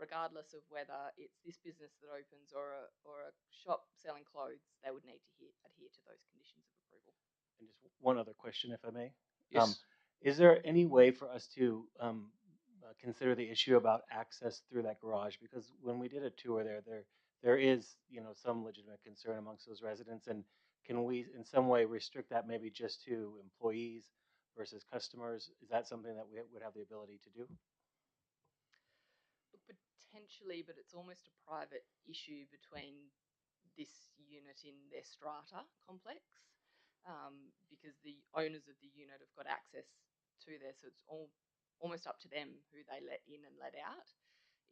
regardless of whether it's this business that opens or a shop selling clothes, they would need to adhere to those conditions of approval. And just one other question, if I may. Yes. Is there any way for us to consider the issue about access through that garage? Because when we did a tour there is some legitimate concern amongst those residents, and can we in some way restrict that maybe just to employees versus customers? Is that something that we would have the ability to do? Potentially, but it's almost a private issue between this unit in their strata complex, because the owners of the unit have got access to there, so it's almost up to them who they let in and let out.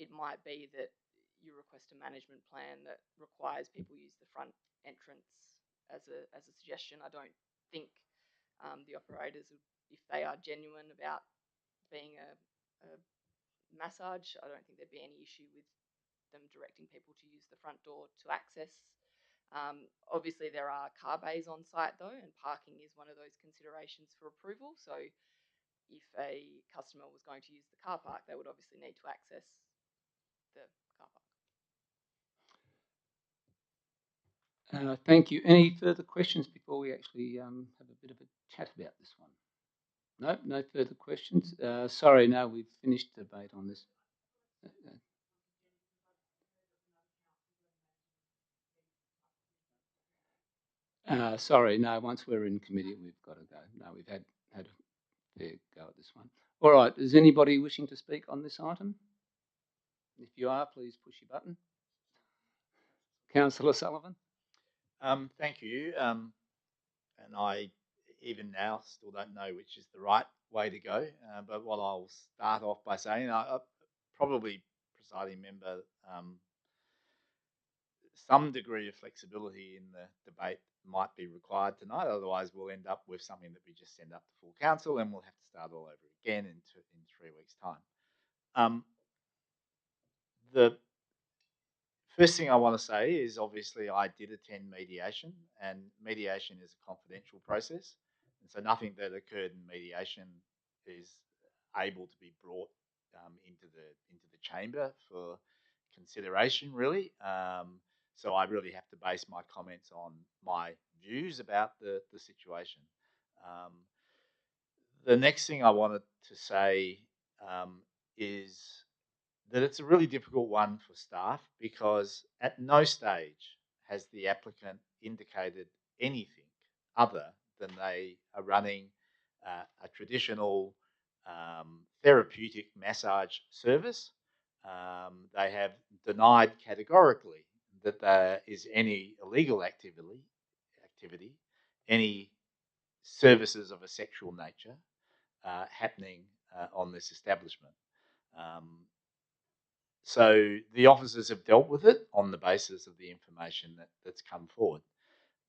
It might be that you request a management plan that requires people use the front entrance as a suggestion. I don't think the operators, if they are genuine about being a massage, I don't think there'd be any issue with them directing people to use the front door to access. Obviously, there are car bays on site though, and parking is one of those considerations for approval. So if a customer was going to use the car park, they would obviously need to access the car park. Thank you. Any further questions before we actually have a bit of a chat about this one? No, no further questions. Sorry, no, we've finished debate on this. Sorry, no, once we're in committee, we've got to go. No, we've had a fair go at this one. All right, is anybody wishing to speak on this item? If you are, please push your button. Councillor Sullivan. Thank you. And I, even now, still don't know which is the right way to go. But what I'll start off by saying, probably, presiding member, some degree of flexibility in the debate might be required tonight. Otherwise, we'll end up with something that we just send up to full council, and we'll have to start all over again in 3 weeks' time. The first thing I want to say is obviously I did attend mediation, and mediation is a confidential process. And so nothing that occurred in mediation is able to be brought into the chamber for consideration, really. So I really have to base my comments on my views about the situation. The next thing I wanted to say is that it's a really difficult one for staff, because at no stage has the applicant indicated anything other than they are running a traditional therapeutic massage service. They have denied categorically that there is any illegal activity, any services of a sexual nature happening on this establishment. So the officers have dealt with it on the basis of the information that's come forward.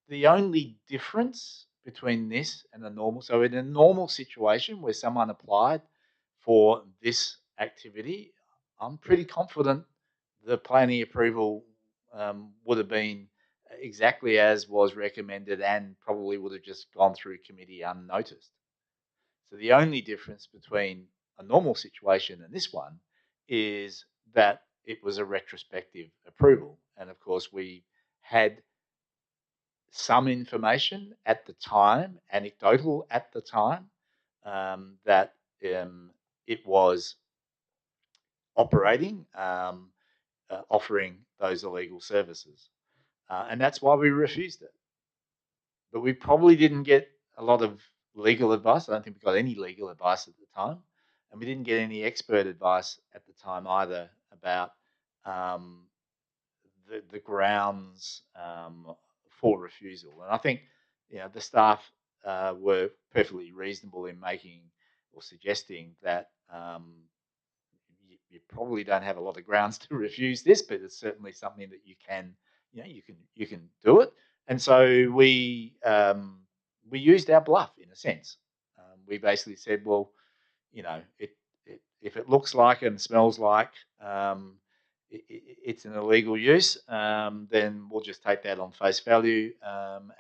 The only difference between this and so in a normal situation where someone applied for this activity, I'm pretty confident the planning approval would have been exactly as was recommended, and probably would have just gone through committee unnoticed. So the only difference between a normal situation and this one is that it was a retrospective approval. And of course, we had some information at the time, anecdotal at the time, that it was operating, offering those illegal services. And that's why we refused it. But we probably didn't get a lot of legal advice. I don't think we got any legal advice at the time. And we didn't get any expert advice at the time either about the grounds for refusal. And I think the staff were perfectly reasonable in making or suggesting that you probably don't have a lot of grounds to refuse this, but it's certainly something that you can do it. And so we used our bluff in a sense. We basically said, well, if it looks like and smells like it's an illegal use, then we'll just take that on face value,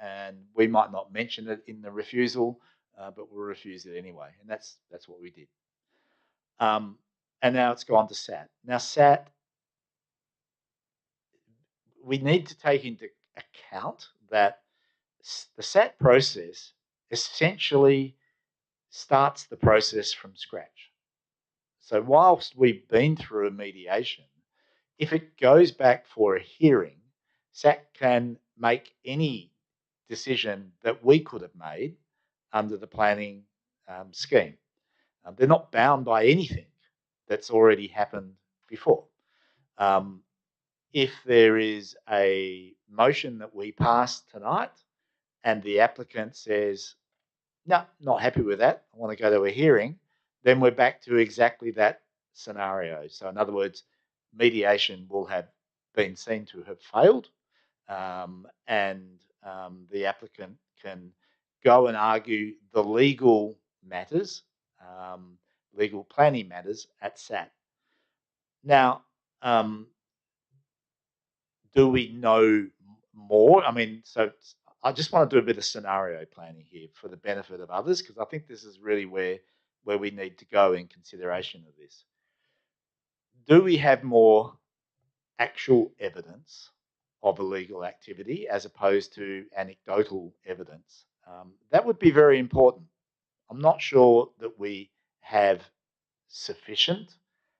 and we might not mention it in the refusal, but we'll refuse it anyway. And that's what we did. And now it's gone to SAT. Now SAT, we need to take into account that the SAT process essentially starts the process from scratch. So whilst we've been through a mediation, if it goes back for a hearing, SAT can make any decision that we could have made under the planning scheme. They're not bound by anything that's already happened before. If there is a motion that we pass tonight and the applicant says, no, not happy with that, I want to go to a hearing, then we're back to exactly that scenario. So in other words, mediation will have been seen to have failed, and the applicant can go and argue the legal matters, legal planning matters at SAT. Now, do we know more? I mean, so I just want to do a bit of scenario planning here for the benefit of others, because I think this is really where we need to go in consideration of this. Do we have more actual evidence of illegal activity as opposed to anecdotal evidence? That would be very important. I'm not sure that we have sufficient.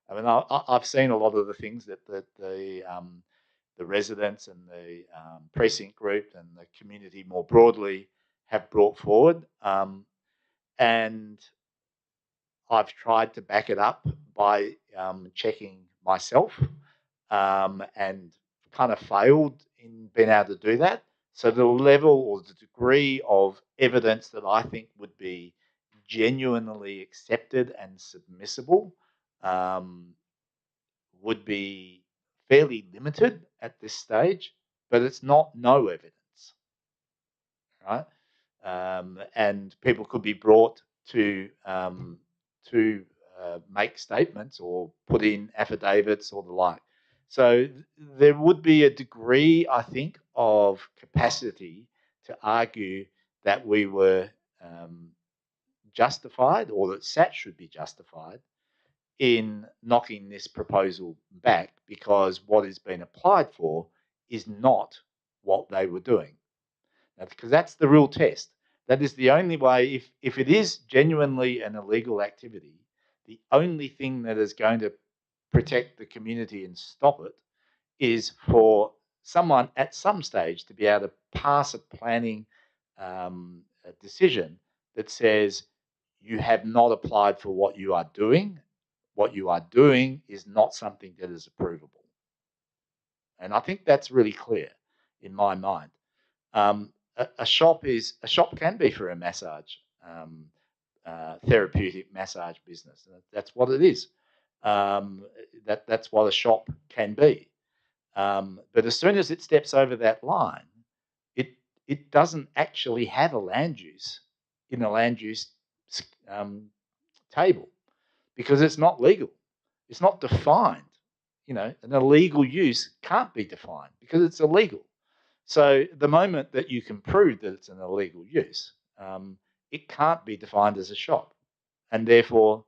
I mean, I've seen a lot of the things that the residents and the precinct group and the community more broadly have brought forward, and I've tried to back it up by checking myself, and kind of failed in being able to do that. So the level or the degree of evidence that I think would be genuinely accepted and submissible would be fairly limited at this stage, but it's not no evidence, right? And people could be brought to make statements or put in affidavits or the like. So there would be a degree, I think, of capacity to argue that we were justified, or that SAT should be justified in knocking this proposal back, because what is being applied for is not what they were doing. Because that's the real test. That is the only way, if it is genuinely an illegal activity, the only thing that is going to protect the community and stop it is for someone at some stage to be able to pass a planning a decision that says you have not applied for what you are doing. What you are doing is not something that is approvable. And I think that's really clear in my mind. A shop can be for a massage, therapeutic massage business. That's what it is. That's what a shop can be. But as soon as it steps over that line, it doesn't actually have a land use in the land use table, because it's not legal. It's not defined. You know, an illegal use can't be defined because it's illegal. So the moment that you can prove that it's an illegal use, it can't be defined as a shop, and therefore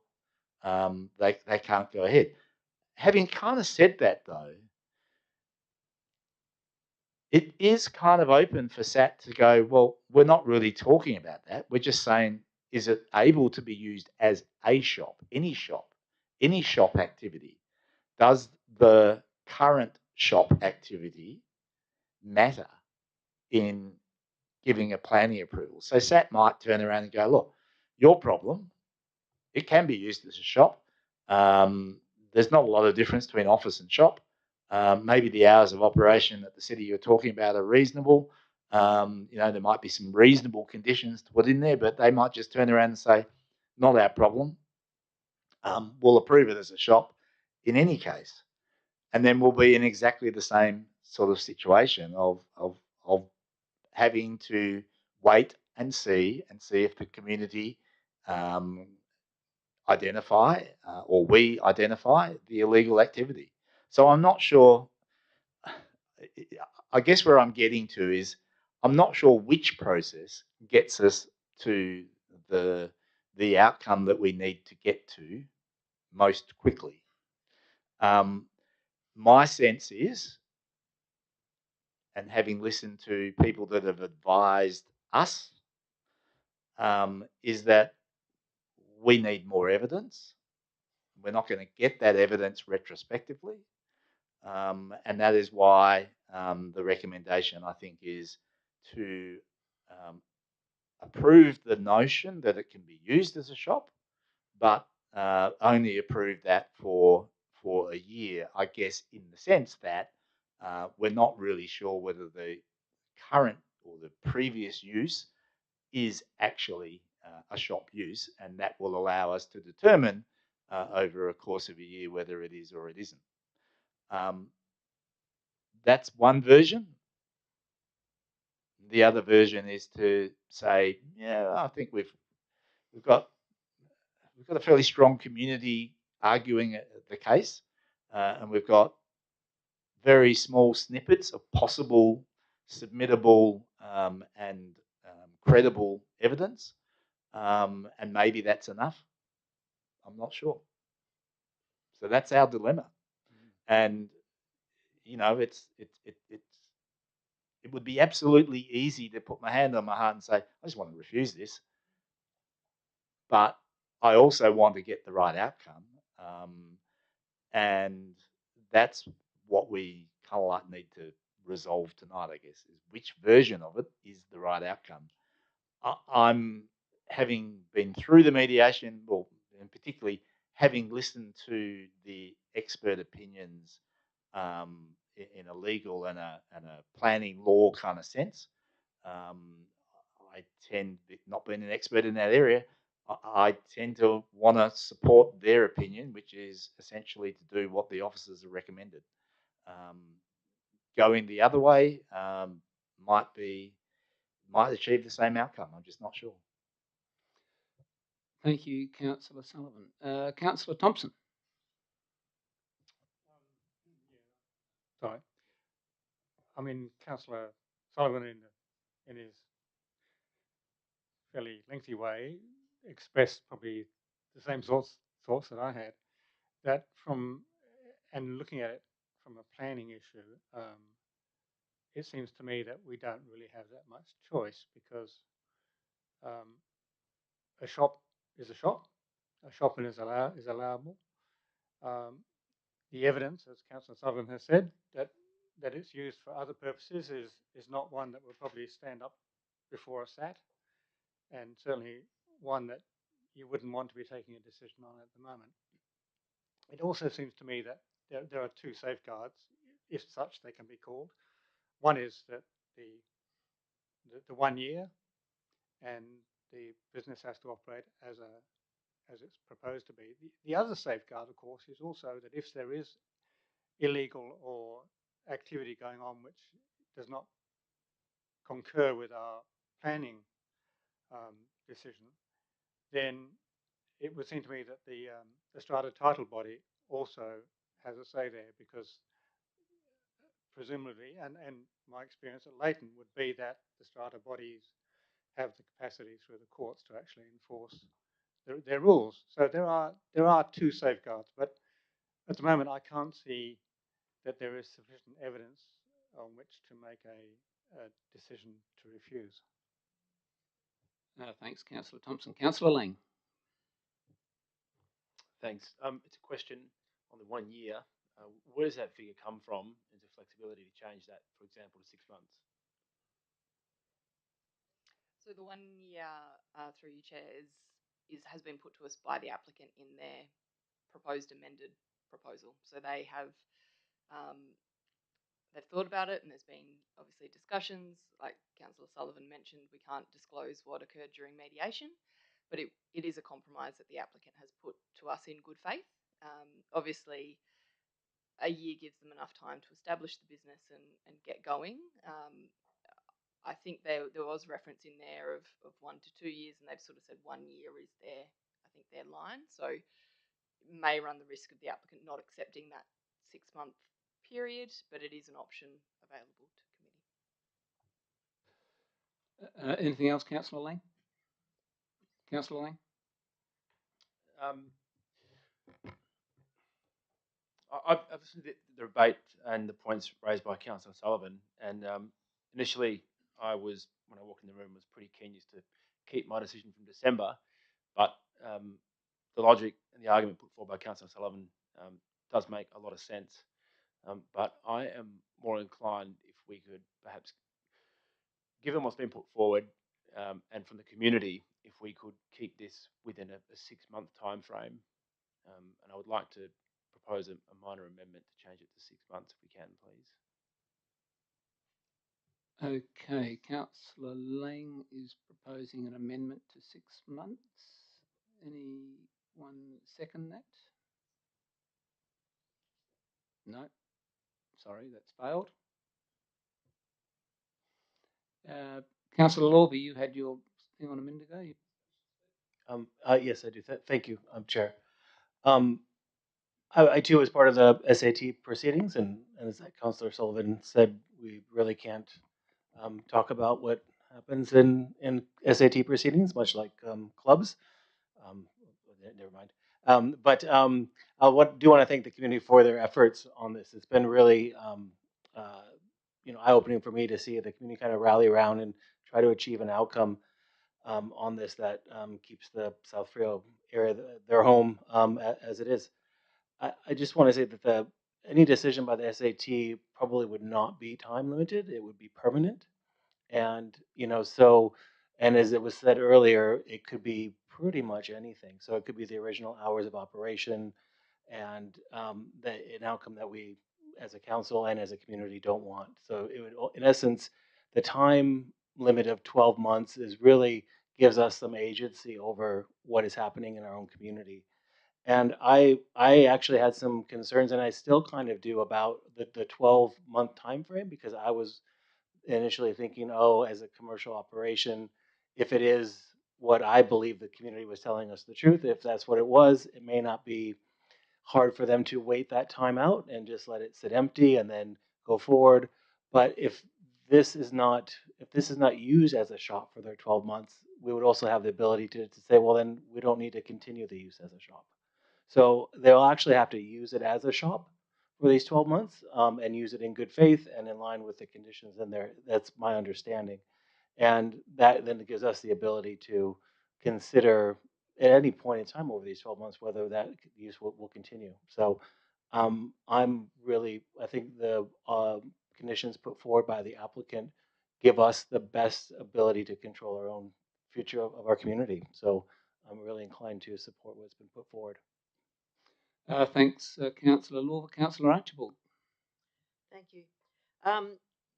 they can't go ahead. Having kind of said that, though, it is kind of open for SAT to go, well, we're not really talking about that. We're just saying, is it able to be used as a shop, any shop activity? Does the current shop activity matter in giving a planning approval? So SAT might turn around and go, look, your problem, it can be used as a shop. There's not a lot of difference between office and shop. Maybe the hours of operation at the city you're talking about are reasonable. There might be some reasonable conditions to put in there, but they might just turn around and say, not our problem. We'll approve it as a shop in any case. And then we'll be in exactly the same sort of situation of having to wait and see if the community identify or we identify the illegal activity. So I'm not sure. I guess where I'm getting to is I'm not sure which process gets us to the outcome that we need to get to most quickly. My sense is, and having listened to people that have advised us, is that we need more evidence. We're not going to get that evidence retrospectively. And that is why the recommendation, I think, is to approve the notion that it can be used as a shop, but only approve that for a year, I guess, in the sense that we're not really sure whether the current or the previous use is actually a shop use, and that will allow us to determine over a course of a year whether it is or it isn't. That's one version. The other version is to say, yeah, I think we've got a fairly strong community arguing the case, and we've got very small snippets of possible submittable and credible evidence, and maybe that's enough. I'm not sure. So that's our dilemma, and you know, it would be absolutely easy to put my hand on my heart and say, I just want to refuse this, but I also want to get the right outcome, and that's what we kind of like need to resolve tonight, I guess, is which version of it is the right outcome. I'm having been through the mediation, well, and particularly having listened to the expert opinions in a legal and a planning law kind of sense. I tend, not being an expert in that area, I tend to want to support their opinion, which is essentially to do what the officers have recommended. Going the other way might achieve the same outcome. I'm just not sure. Thank you, Councillor Sullivan. Councillor Thompson. Sorry. I mean, Councillor Sullivan, in his fairly lengthy way, expressed probably the same thoughts that I had. That and looking at it from a planning issue, it seems to me that we don't really have that much choice, because a shop is a shop. A shopping is allowable. The evidence, as Councillor Sullivan has said, that it's used for other purposes is not one that will probably stand up before a SAT, and certainly one that you wouldn't want to be taking a decision on at the moment. It also seems to me that there are two safeguards, if such they can be called. One is that the 1 year, and the business has to operate as it's proposed to be. The other safeguard, of course, is also that if there is illegal or activity going on which does not concur with our planning decision, then it would seem to me that the strata title body also has a say there, because presumably, and my experience at Leighton would be that the strata bodies have the capacity through the courts to actually enforce their rules. So there are two safeguards, but at the moment I can't see that there is sufficient evidence on which to make a decision to refuse. Thanks, Councillor Thompson. Councillor Lang. Thanks. It's a question on the 1 year. Where does that figure come from? Is there flexibility to change that, for example, to 6 months? So the 1 year, through you, Chair, has been put to us by the applicant in their proposed amended proposal. So they have they've thought about it, and there's been obviously discussions. Like Councillor Sullivan mentioned, we can't disclose what occurred during mediation, but it is a compromise that the applicant has put to us in good faith. Obviously, a year gives them enough time to establish the business and get going. I think there was reference in there of 1 to 2 years, and they've sort of said 1 year is their line. So it may run the risk of the applicant not accepting that 6-month period, but it is an option available to committee. Anything else, Councillor Lang? Councillor Lang? I've listened to the debate and the points raised by Councillor Sullivan, and initially when I walked in the room, was pretty keen just to keep my decision from December, but the logic and the argument put forward by Councillor Sullivan does make a lot of sense. But I am more inclined if we could perhaps, given what's been put forward and from the community, if we could keep this within a 6-month time frame. And I would like to propose a minor amendment to change it to 6 months if we can, please. Okay, Councillor Lang is proposing an amendment to 6 months. Anyone second that? No. Sorry, that's failed. Councillor Lawby, you had your thing on a minute ago. Yes, I do. Thank you, Chair. I too was part of the SAT proceedings, and as Councillor Sullivan said, we really can't talk about what happens in SAT proceedings, much like clubs. Um, Never mind. I do want to thank the community for their efforts on this. It's been really uh, eye-opening for me to see the community kind of rally around and try to achieve an outcome on this that keeps the South Frio area their home as it is. I just want to say that any decision by the SAT probably would not be time limited. It would be permanent. And, and as it was said earlier, it could be pretty much anything. So it could be the original hours of operation and an outcome that we as a council and as a community don't want. So it would, in essence, the time limit of 12 months is really gives us some agency over what is happening in our own community. And I actually had some concerns, and I still kind of do, about the 12-month time frame, because I was initially thinking, oh, as a commercial operation, if it is what I believe the community was telling us the truth, if that's what it was, it may not be hard for them to wait that time out and just let it sit empty and then go forward. But if this is not used as a shop for their 12 months, we would also have the ability to say, well, then we don't need to continue the use as a shop. So they'll actually have to use it as a shop for these 12 months and use it in good faith and in line with the conditions in there. That's my understanding. And that then gives us the ability to consider at any point in time over these 12 months whether that use will continue. So I think the conditions put forward by the applicant give us the best ability to control our own future of our community. So I'm really inclined to support what's been put forward. Thanks, Councillor Law. Councillor Archibald. Thank you.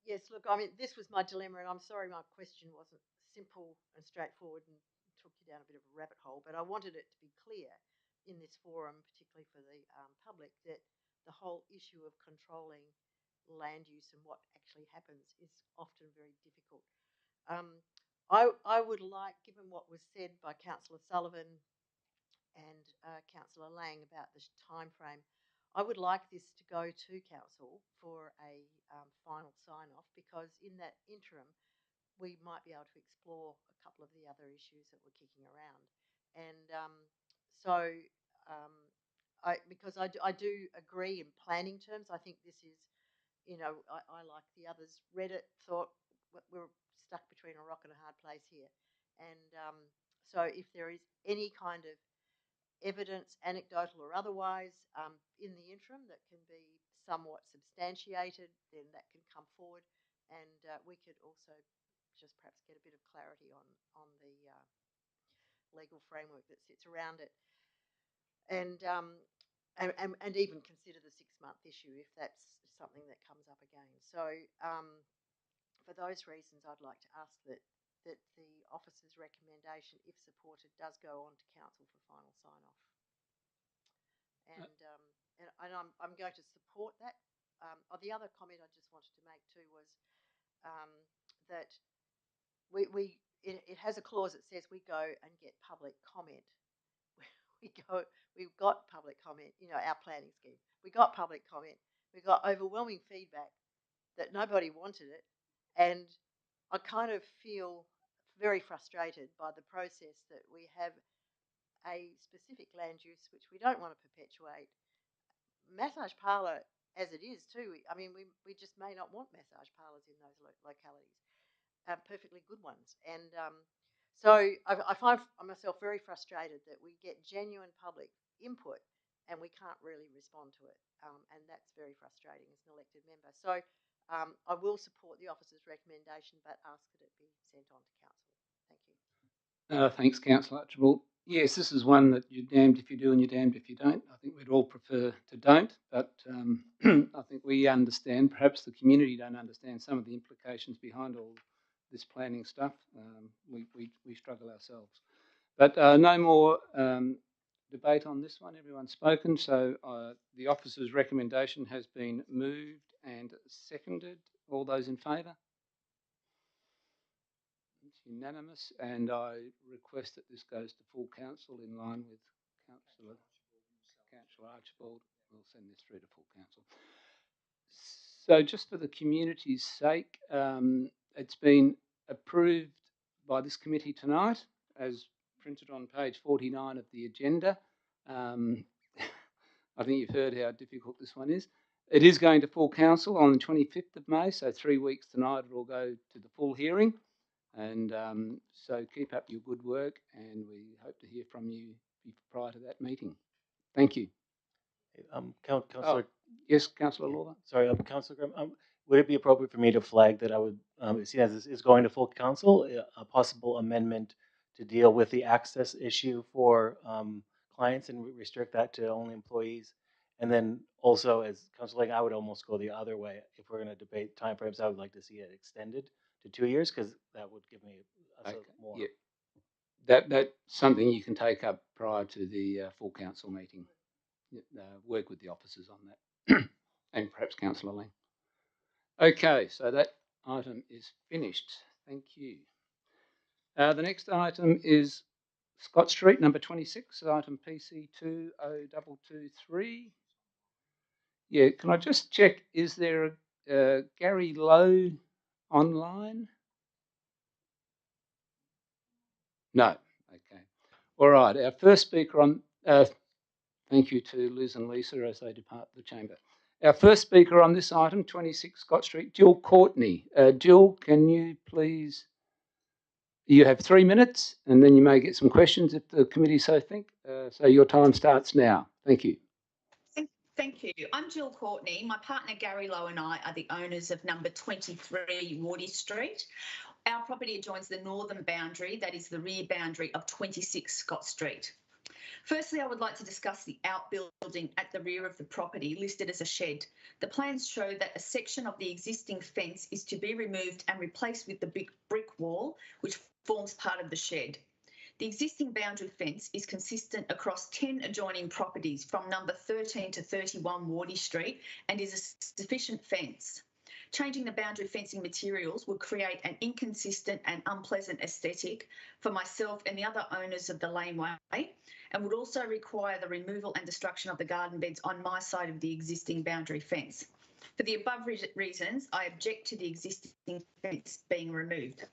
Yes, look, I mean, this was my dilemma, and I'm sorry my question wasn't simple and straightforward and took you down a bit of a rabbit hole, but I wanted it to be clear in this forum, particularly for the public, that the whole issue of controlling land use and what actually happens is often very difficult. I would like, given what was said by Councillor Sullivan and Councillor Lang about the time frame, I would like this to go to council for a final sign-off, because in that interim we might be able to explore a couple of the other issues that were kicking around. And because I do agree in planning terms, I think this is, I like the others, read it, thought we're stuck between a rock and a hard place here. And so if there is any kind of evidence, anecdotal or otherwise, in the interim that can be somewhat substantiated, then that can come forward, and we could also just perhaps get a bit of clarity on the legal framework that sits around it, and even consider the 6-month issue if that's something that comes up again. So for those reasons, I'd like to ask that the officer's recommendation, if supported, does go on to council for final sign-off. And I'm going to support that. The other comment I just wanted to make too was that it has a clause that says we go and get public comment. We've got public comment, our planning scheme. We got public comment. We got overwhelming feedback that nobody wanted it, and I kind of feel very frustrated by the process that we have a specific land use which we don't want to perpetuate. Massage parlour as it is too, I mean, we just may not want massage parlours in those localities, perfectly good ones. And so I find myself very frustrated that we get genuine public input and we can't really respond to it. And that's very frustrating as an elected member. So I will support the officer's recommendation, but ask that it be sent on to council. Thank you. Thanks, Councillor Archibald. Yes, this is one that you're damned if you do and you're damned if you don't. I think we'd all prefer to don't, but I think we understand, perhaps the community don't understand some of the implications behind all this planning stuff. We struggle ourselves. But no more debate on this one. Everyone's spoken. So the officer's recommendation has been moved and seconded. All those in favour? It's unanimous, and I request that this goes to full council in line with Councillor Archibald. we'll send this through to full council. So just for the community's sake, it's been approved by this committee tonight, as printed on page 49 of the agenda. I think you've heard how difficult this one is. It is going to full council on the 25th of May, so 3 weeks tonight it will go to the full hearing. And so keep up your good work, and we hope to hear from you prior to that meeting. Thank you. Councillor. Yes, Councillor Lawler. Sorry, Councillor Graham. Would it be appropriate for me to flag that I would, seeing as this is going to full council, a possible amendment to deal with the access issue for clients and restrict that to only employees? And then also, as Councillor Lang, I would almost go the other way. If we're going to debate timeframes, I would like to see it extended to 2 years, because that would give me more. Yeah. That's something you can take up prior to the full council meeting. Work with the officers on that, and perhaps Councillor Lang. Okay, so that item is finished. Thank you. The next item is Scott Street, number 26, item PC 20223. Yeah, can I just check, is there a Gary Lowe online? No, okay. All right, our first speaker on, thank you to Liz and Lisa as they depart the chamber. Our first speaker on this item, 26 Scott Street, Jill Courtney. Jill, can you please, you have 3 minutes, and then you may get some questions if the committee so think. So your time starts now. Thank you. Thank you. I'm Jill Courtney. My partner Gary Lowe and I are the owners of number 23 Wardy Street. Our property adjoins the northern boundary, that is the rear boundary of 26 Scott Street. Firstly, I would like to discuss the outbuilding at the rear of the property listed as a shed. The plans show that a section of the existing fence is to be removed and replaced with the big brick wall, which forms part of the shed. The existing boundary fence is consistent across 10 adjoining properties from number 13 to 31 Wardy Street and is a sufficient fence. Changing the boundary fencing materials would create an inconsistent and unpleasant aesthetic for myself and the other owners of the laneway, and would also require the removal and destruction of the garden beds on my side of the existing boundary fence. For the above reasons, I object to the existing fence being removed.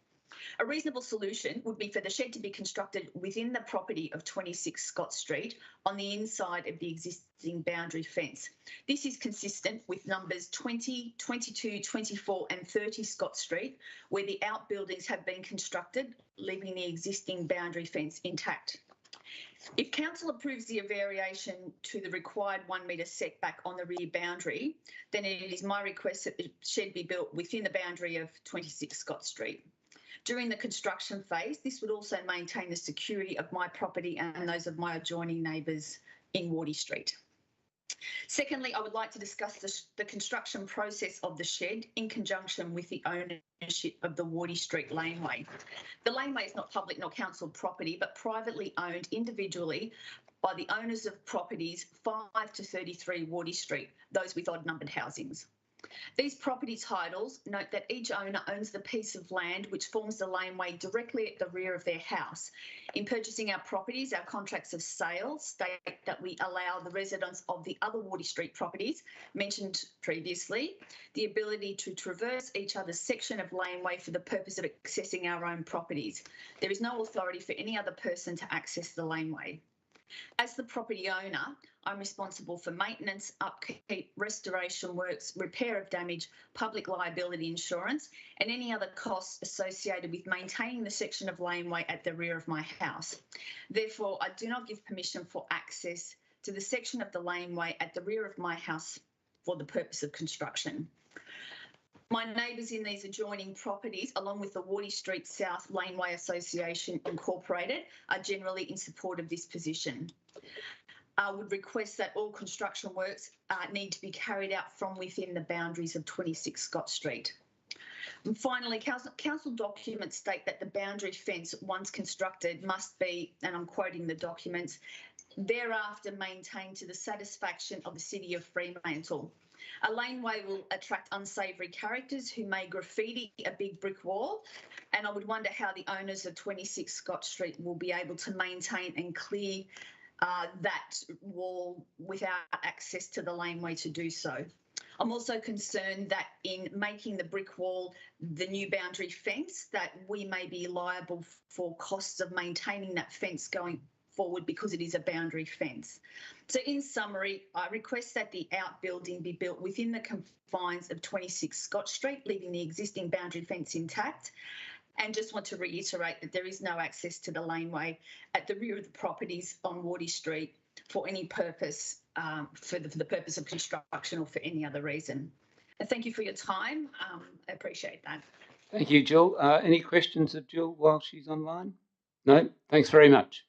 A reasonable solution would be for the shed to be constructed within the property of 26 Scott Street on the inside of the existing boundary fence. This is consistent with numbers 20, 22, 24 and 30 Scott Street, where the outbuildings have been constructed, leaving the existing boundary fence intact. If council approves the variation to the required 1 metre setback on the rear boundary, then it is my request that the shed be built within the boundary of 26 Scott Street. During the construction phase, this would also maintain the security of my property and those of my adjoining neighbours in Wardy Street. Secondly, I would like to discuss the construction process of the shed in conjunction with the ownership of the Wardy Street laneway. The laneway is not public nor council property, but privately owned individually by the owners of properties 5 to 33 Wardy Street, those with odd-numbered housings. These property titles note that each owner owns the piece of land which forms the laneway directly at the rear of their house. In purchasing our properties, our contracts of sale state that we allow the residents of the other Wardy Street properties mentioned previously the ability to traverse each other's section of laneway for the purpose of accessing our own properties. There is no authority for any other person to access the laneway. As the property owner, I'm responsible for maintenance, upkeep, restoration works, repair of damage, public liability insurance, and any other costs associated with maintaining the section of laneway at the rear of my house. Therefore, I do not give permission for access to the section of the laneway at the rear of my house for the purpose of construction. My neighbours in these adjoining properties, along with the Wardy Street South Laneway Association Incorporated, are generally in support of this position. I would request that all construction works need to be carried out from within the boundaries of 26 Scott Street. And finally, council documents state that the boundary fence, once constructed, must be, and I'm quoting the documents, thereafter maintained to the satisfaction of the City of Fremantle. A laneway will attract unsavoury characters who may graffiti a big brick wall, and I would wonder how the owners of 26 Scott Street will be able to maintain and clear that wall without access to the laneway to do so. I'm also concerned that in making the brick wall the new boundary fence, that we may be liable for costs of maintaining that fence going forward because it is a boundary fence. So in summary, I request that the outbuilding be built within the confines of 26 Scott Street, leaving the existing boundary fence intact. And just want to reiterate that there is no access to the laneway at the rear of the properties on Wardy Street for any purpose, for the purpose of construction or for any other reason. And thank you for your time. I appreciate that. Thank you, Jill. Any questions of Jill while she's online? No? Thanks very much.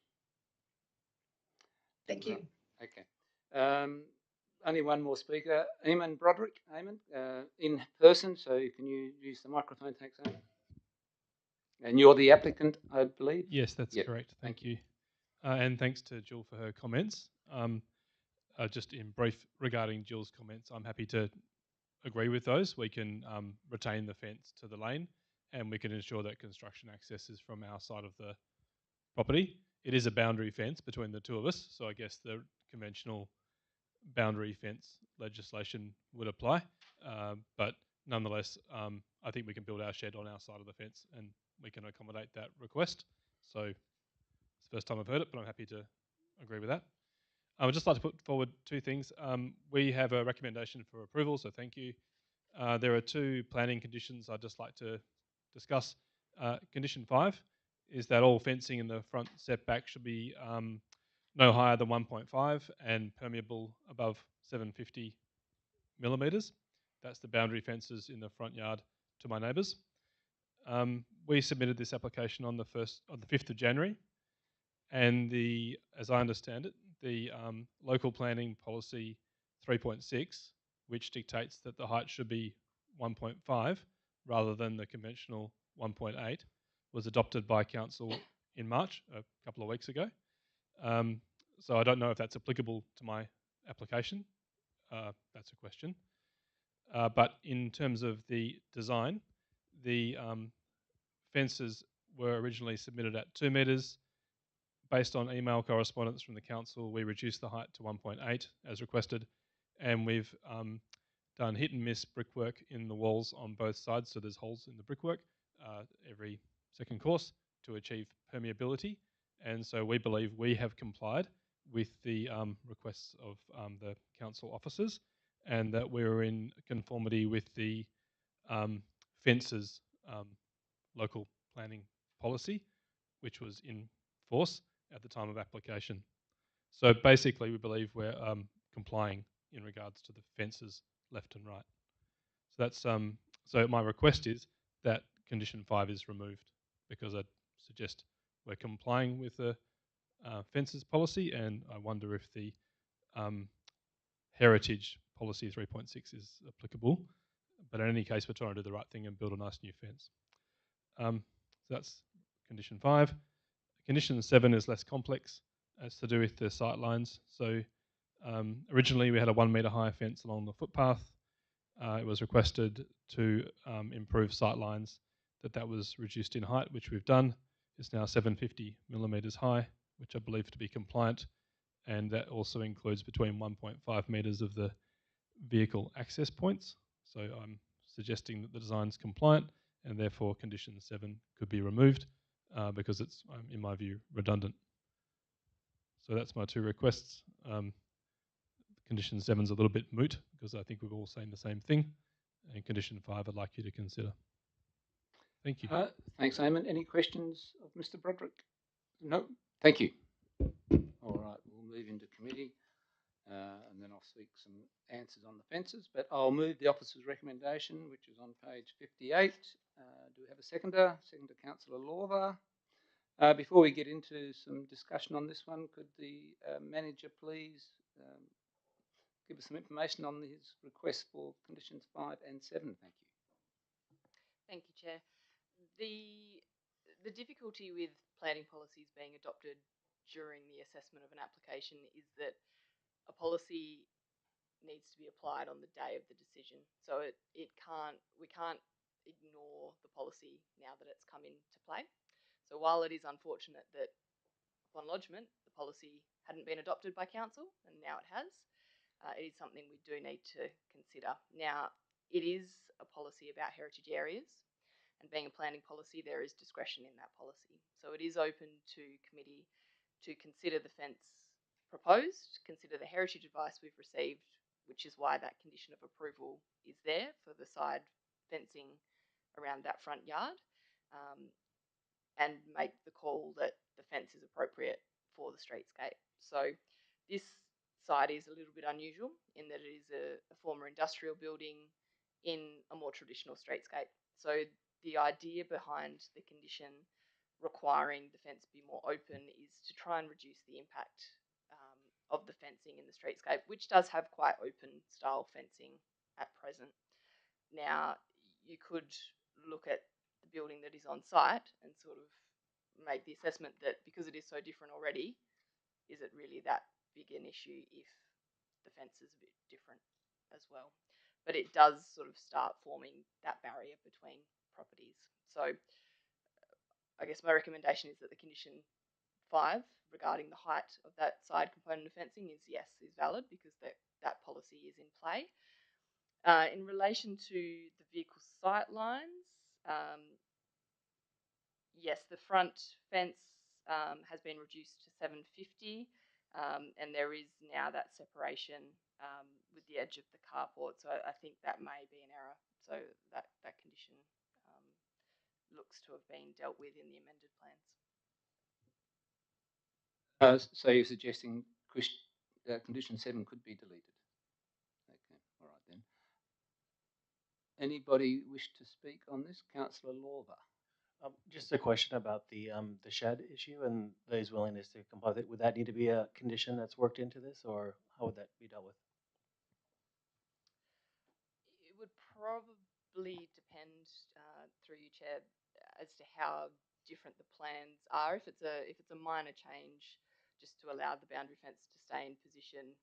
Thank you. Okay. Only one more speaker. Eamon Broderick. Eamon, in person, so can you use the microphone? Thanks, Eamon. And you're the applicant, I believe? Yes, that's correct. Thank you. And thanks to Jill for her comments. Just in brief regarding Jill's comments, I'm happy to agree with those. We can retain the fence to the lane and we can ensure that construction access is from our side of the property. It is a boundary fence between the two of us, so I guess the conventional boundary fence legislation would apply. But nonetheless, I think we can build our shed on our side of the fence and we can accommodate that request. So it's the first time I've heard it, but I'm happy to agree with that. I would just like to put forward two things. We have a recommendation for approval, so thank you. There are two planning conditions I'd just like to discuss. Condition 5 is that all fencing in the front setback should be no higher than 1.5 and permeable above 750 millimetres. That's the boundary fences in the front yard to my neighbours. We submitted this application on the 5th of January, and as I understand it, the local planning policy 3.6, which dictates that the height should be 1.5 rather than the conventional 1.8, was adopted by council in March, a couple of weeks ago. So I don't know if that's applicable to my application. That's a question. But in terms of the design, the fences were originally submitted at 2 metres. Based on email correspondence from the council, we reduced the height to 1.8 as requested, and we've done hit and miss brickwork in the walls on both sides, so there's holes in the brickwork every second course to achieve permeability, and so we believe we have complied with the requests of the council officers, and that we're in conformity with the fences local planning policy, which was in force at the time of application. So basically, we believe we're complying in regards to the fences left and right. So that's so my request is that condition 5 is removed, because I suggest we're complying with the fences policy, and I wonder if the heritage policy 3.6 is applicable. But in any case, we're trying to do the right thing and build a nice new fence. So that's condition 5. Condition 7 is less complex. It's to do with the sight lines. So originally we had a 1 metre high fence along the footpath. It was requested to improve sight lines, that was reduced in height, which we've done. It's now 750 millimetres high, which I believe to be compliant, and that also includes between 1.5 metres of the vehicle access points. So I'm suggesting that the design's compliant, and therefore condition 7 could be removed because it's, in my view, redundant. So that's my two requests. Condition 7's a little bit moot because I think we're all saying the same thing, and condition 5 I'd like you to consider. Thank you. Thanks, Eamon. Any questions of Mr. Broderick? No? Thank you. All right, we'll move into committee, and then I'll seek some answers on the fences, but I'll move the officer's recommendation, which is on page 58. Do we have a seconder? Seconder, Councillor Lorva. Before we get into some discussion on this one, could the manager please give us some information on his request for conditions 5 and 7? Thank you. Thank you, Chair. The difficulty with planning policies being adopted during the assessment of an application is that a policy needs to be applied on the day of the decision. So we can't ignore the policy now that it's come into play. So while it is unfortunate that upon lodgement the policy hadn't been adopted by council, and now it has. It is something we do need to consider. Now, it is a policy about heritage areas, and being a planning policy, there is discretion in that policy. So it is open to committee to consider the fence proposed, consider the heritage advice we've received, which is why that condition of approval is there for the side fencing around that front yard, and make the call that the fence is appropriate for the streetscape. So this site is a little bit unusual in that it is a former industrial building in a more traditional streetscape. So the idea behind the condition requiring the fence be more open is to try and reduce the impact of the fencing in the streetscape, which does have quite open style fencing at present. Now, you could look at the building that is on site and sort of make the assessment that because it is so different already, is it really that big an issue if the fence is a bit different as well? But it does sort of start forming that barrier between properties. So I guess my recommendation is that the condition 5 regarding the height of that side component of fencing is yes, is valid because that policy is in play. In relation to the vehicle sight lines, yes, the front fence has been reduced to 750, and there is now that separation with the edge of the carport. So I think that may be an error. So that condition looks to have been dealt with in the amended plans. So you're suggesting condition 7 could be deleted? Okay, all right then. Anybody wish to speak on this? Councillor Lorber. Just a question about the shed issue and those willingness to comply with it. Would that need to be a condition that's worked into this, or how would that be dealt with? It would probably depend, through you, Chair, as to how different the plans are. If it's a minor change, just to allow the boundary fence to stay in position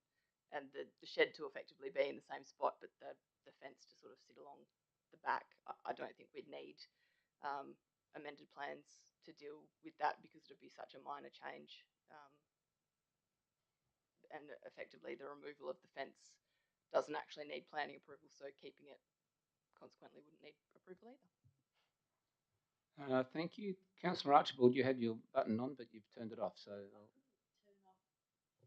and the shed to effectively be in the same spot, but the fence to sort of sit along the back, I don't think we'd need amended plans to deal with that because it would be such a minor change, and effectively the removal of the fence doesn't actually need planning approval, so keeping it consequently wouldn't need approval either. Thank you. Councillor Archibald, you had your button on, but you've turned it off. So,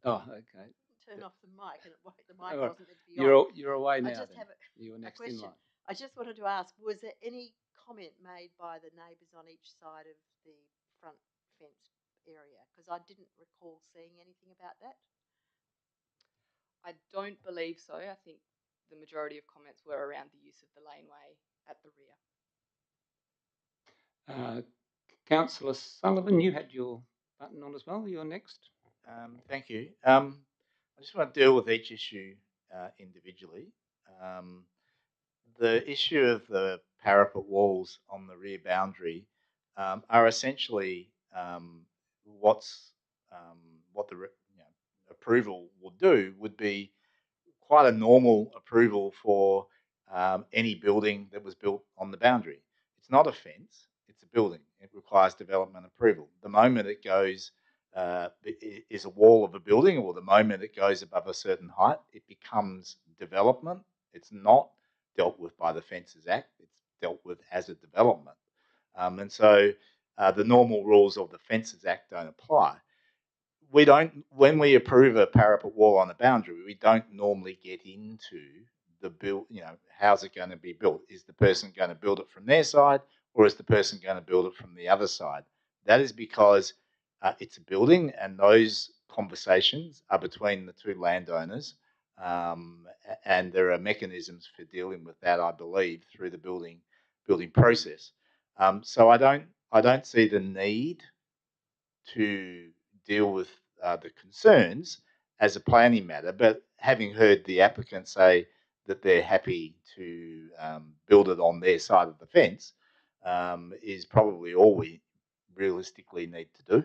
oh, okay. Turn off the mic, and the mic Right. wasn't meant to be on. You're away now. I just then. have You're a next question. in line. I just wanted to ask: was there any comment made by the neighbours on each side of the front fence area? Because I didn't recall seeing anything about that. I don't believe so. I think the majority of comments were around the use of the laneway at the rear. Councillor Sullivan, you had your button on as well. You're next. Thank you. I just want to deal with each issue individually. The issue of the parapet walls on the rear boundary are essentially what the approval would do would be quite a normal approval for any building that was built on the boundary. It's not a fence, it's a building. It requires development approval. The moment it goes is a wall of a building, or the moment it goes above a certain height, it becomes development. It's not dealt with by the Fences Act, it's dealt with as a development. And so the normal rules of the Fences Act don't apply. We don't, when we approve a parapet wall on a boundary, we don't normally get into the build, how's it going to be built? Is the person going to build it from their side, or is the person going to build it from the other side? That is because it's a building, and those conversations are between the two landowners, and there are mechanisms for dealing with that, I believe, through the building process. So I don't see the need to deal with the concerns as a planning matter, but having heard the applicant say that they're happy to build it on their side of the fence is probably all we realistically need to do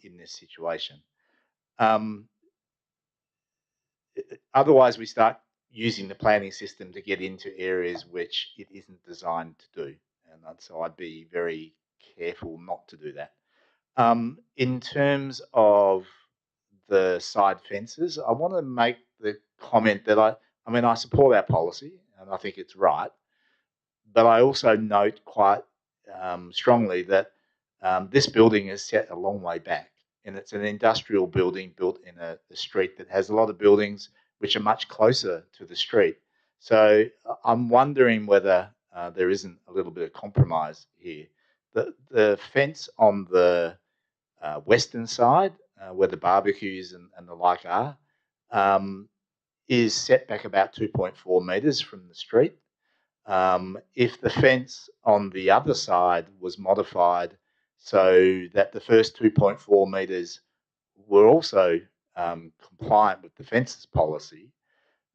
in this situation. Otherwise, we start using the planning system to get into areas which it isn't designed to do, and so I'd be very careful not to do that. In terms of the side fences, I want to make the comment that I mean, I support our policy and I think it's right, but I also note quite strongly that this building is set a long way back, and it's an industrial building built in a street that has a lot of buildings which are much closer to the street. So I'm wondering whether there isn't a little bit of compromise here. The fence on the western side, where the barbecues and the like are, is set back about 2.4 metres from the street. If the fence on the other side was modified so that the first 2.4 metres were also compliant with the fences policy,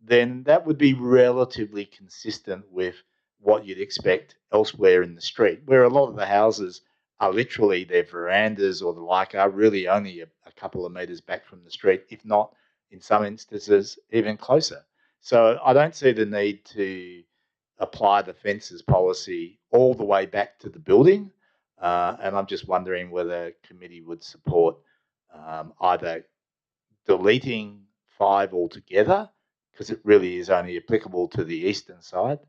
then that would be relatively consistent with what you'd expect elsewhere in the street, where a lot of the houses are literally, their verandas or the like are really only a couple of metres back from the street, if not, in some instances, even closer. So I don't see the need to apply the fences policy all the way back to the building, and I'm just wondering whether committee would support either deleting 5 altogether, because it really is only applicable to the eastern side,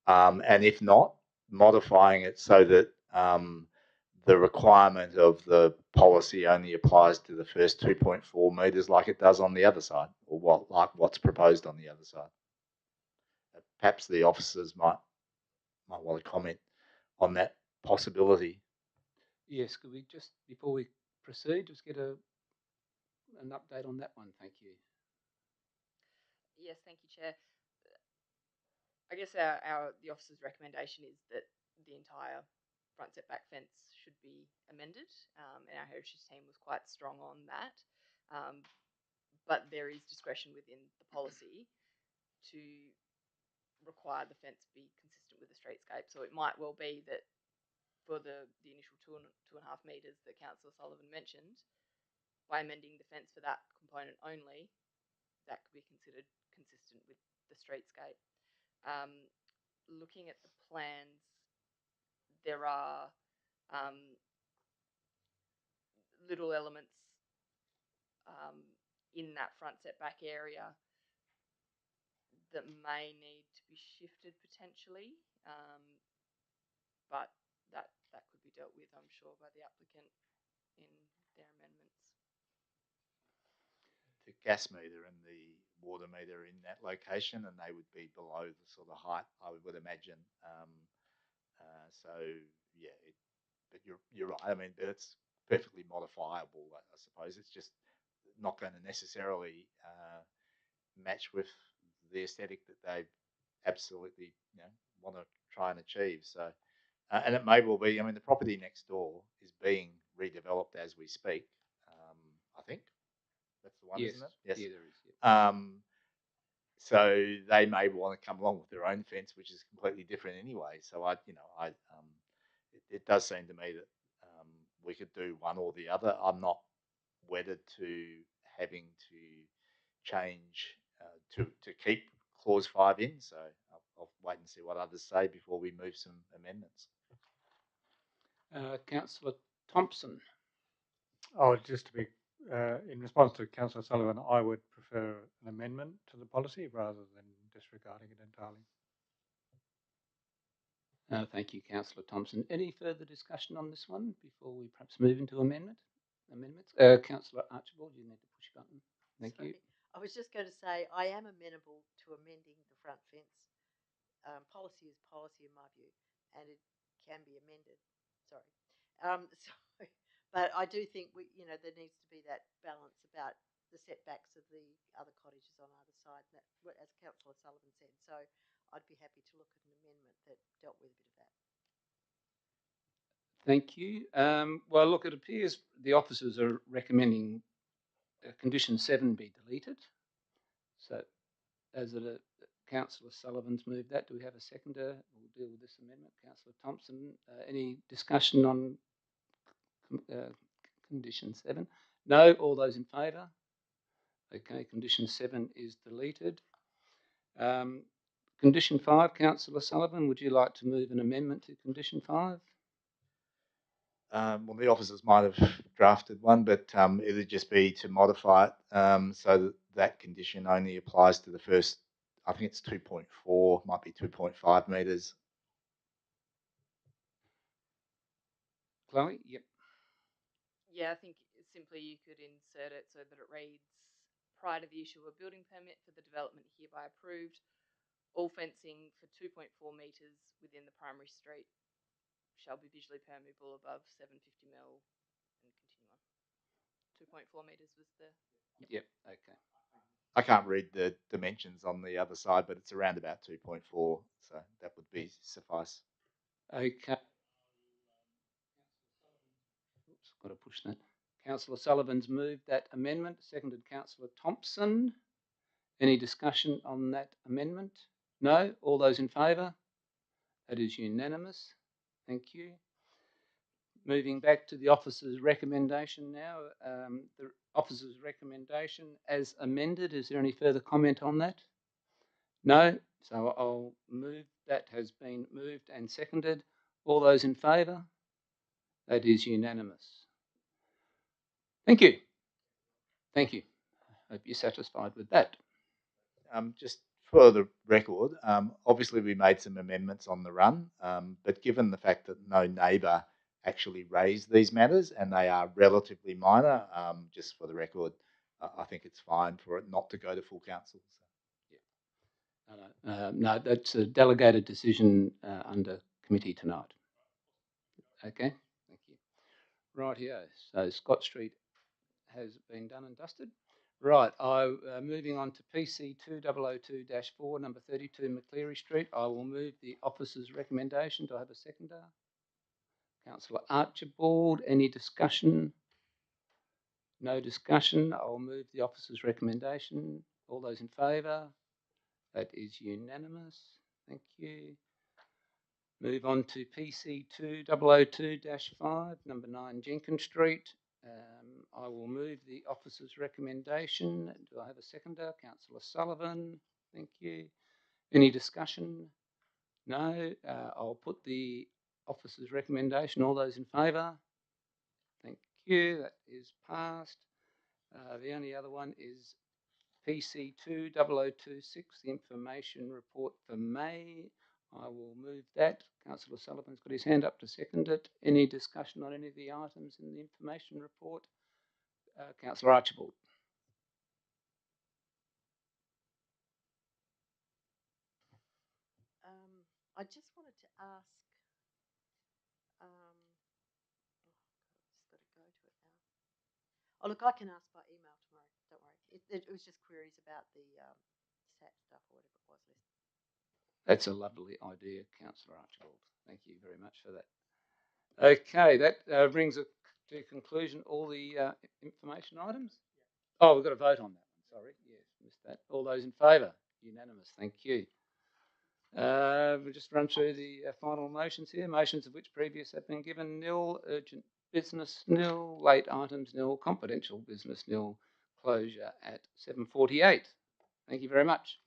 and if not, modifying it so that the requirement of the policy only applies to the first 2.4 metres like it does on the other side, or what's proposed on the other side. Perhaps the officers might want to comment on that possibility. Yes, could we just, before we proceed, just get an update on that one? Thank you. Yes, thank you, Chair. I guess the officer's recommendation is that the entire front setback fence should be amended, and our heritage team was quite strong on that. But there is discretion within the policy to require the fence be consistent with the streetscape. So it might well be that for the initial 2.5 metres that Councillor Sullivan mentioned, by amending the fence for that component only, that could be considered consistent with the streetscape. Looking at the plans, there are little elements in that front setback area that may need to be shifted potentially, but that could be dealt with, I'm sure, by the applicant in their amendments. The gas meter and the water meter in that location, and they would be below the sort of height, I would imagine. So yeah, but you're right. I mean, it's perfectly modifiable, I suppose. It's just not going to necessarily match with the aesthetic that they absolutely want to try and achieve. So, and it may well be. I mean, the property next door is being redeveloped as we speak. I think that's the one, yes. isn't it? Yes. Yeah, there is. Yeah. So they may want to come along with their own fence, which is completely different anyway. So it does seem to me that we could do one or the other. I'm not wedded to having to change to keep clause 5 in. So I'll wait and see what others say before we move some amendments. Councillor Thompson. Oh, just to be in response to Councillor Sullivan, I would prefer an amendment to the policy rather than disregarding it entirely. Thank you, Councillor Thompson. Any further discussion on this one before we perhaps move into amendments? Councillor Archibald, you need to push a button. Thank you. I was just going to say I am amenable to amending the front fence. Policy is policy in my view, and it can be amended. Sorry. But I do think there needs to be that balance about the setbacks of the other cottages on either side, as Councillor Sullivan said. So I'd be happy to look at an amendment that dealt with a bit of that. Thank you. Well, look, it appears the officers are recommending condition 7 be deleted. So, as Councillor Sullivan's moved that, do we have a seconder? We'll deal with this amendment. Councillor Thompson, any discussion on condition 7? No. All those in favour? Okay, condition 7 is deleted. Condition 5, Councillor Sullivan, would you like to move an amendment to condition 5? Well, the officers might have drafted one, but it would just be to modify it so that that condition only applies to the first, I think it's 2.4, might be 2.5 metres. Chloe? Yep. Yeah, I think simply you could insert it so that it reads, prior to the issue of a building permit for the development hereby approved, all fencing for 2.4 metres within the primary street shall be visually permeable above 750 mil and continue on. 2.4 metres was the... Yep, okay. I can't read the dimensions on the other side, but it's around about 2.4, so that would be suffice. Okay. Oops, got to push that. Councillor Sullivan's moved that amendment, seconded Councillor Thompson. Any discussion on that amendment? No? All those in favour? That is unanimous. Thank you. Moving back to the officer's recommendation now. The officer's recommendation as amended. Is there any further comment on that? No? So I'll move. That has been moved and seconded. All those in favour? That is unanimous. Thank you. Thank you. Hope you're satisfied with that. Just for the record, obviously we made some amendments on the run, but given the fact that no neighbour actually raised these matters and they are relatively minor, just for the record, I think it's fine for it not to go to full council. So. Yeah. No, that's a delegated decision under committee tonight. Okay, thank you. Rightio. So Scott Street has been done and dusted. Right, moving on to PC 2002-4, number 32 Macleary Street. I will move the officer's recommendation. Do I have a seconder? Councillor Archibald, any discussion? No discussion. I'll move the officer's recommendation. All those in favour? That is unanimous. Thank you. Move on to PC 2002-5, number 9 Jenkins Street. I will move the officer's recommendation. Do I have a seconder? Councillor Sullivan. Thank you. Any discussion? No. I'll put the officer's recommendation. All those in favour? Thank you. That is passed. The only other one is PC 2002-6, the information report for May. I will move that. Councillor Sullivan's got his hand up to second it. Any discussion on any of the items in the information report? Councillor Archibald. I just wanted to ask, just got to go to it now. Oh, look, I can ask by email tomorrow. Don't worry. It was just queries about the SAT stuff or whatever it was. That's a lovely idea, Councillor Archibald. Thank you very much for that. Okay, that brings us to conclusion all the information items. Oh, we've got to vote on that one. Sorry, yes, missed that. All those in favour? Unanimous. Thank you. We'll just run through the final motions here. Motions of which previous have been given: nil, urgent business nil, late items nil, confidential business nil. Closure at 7:48. Thank you very much.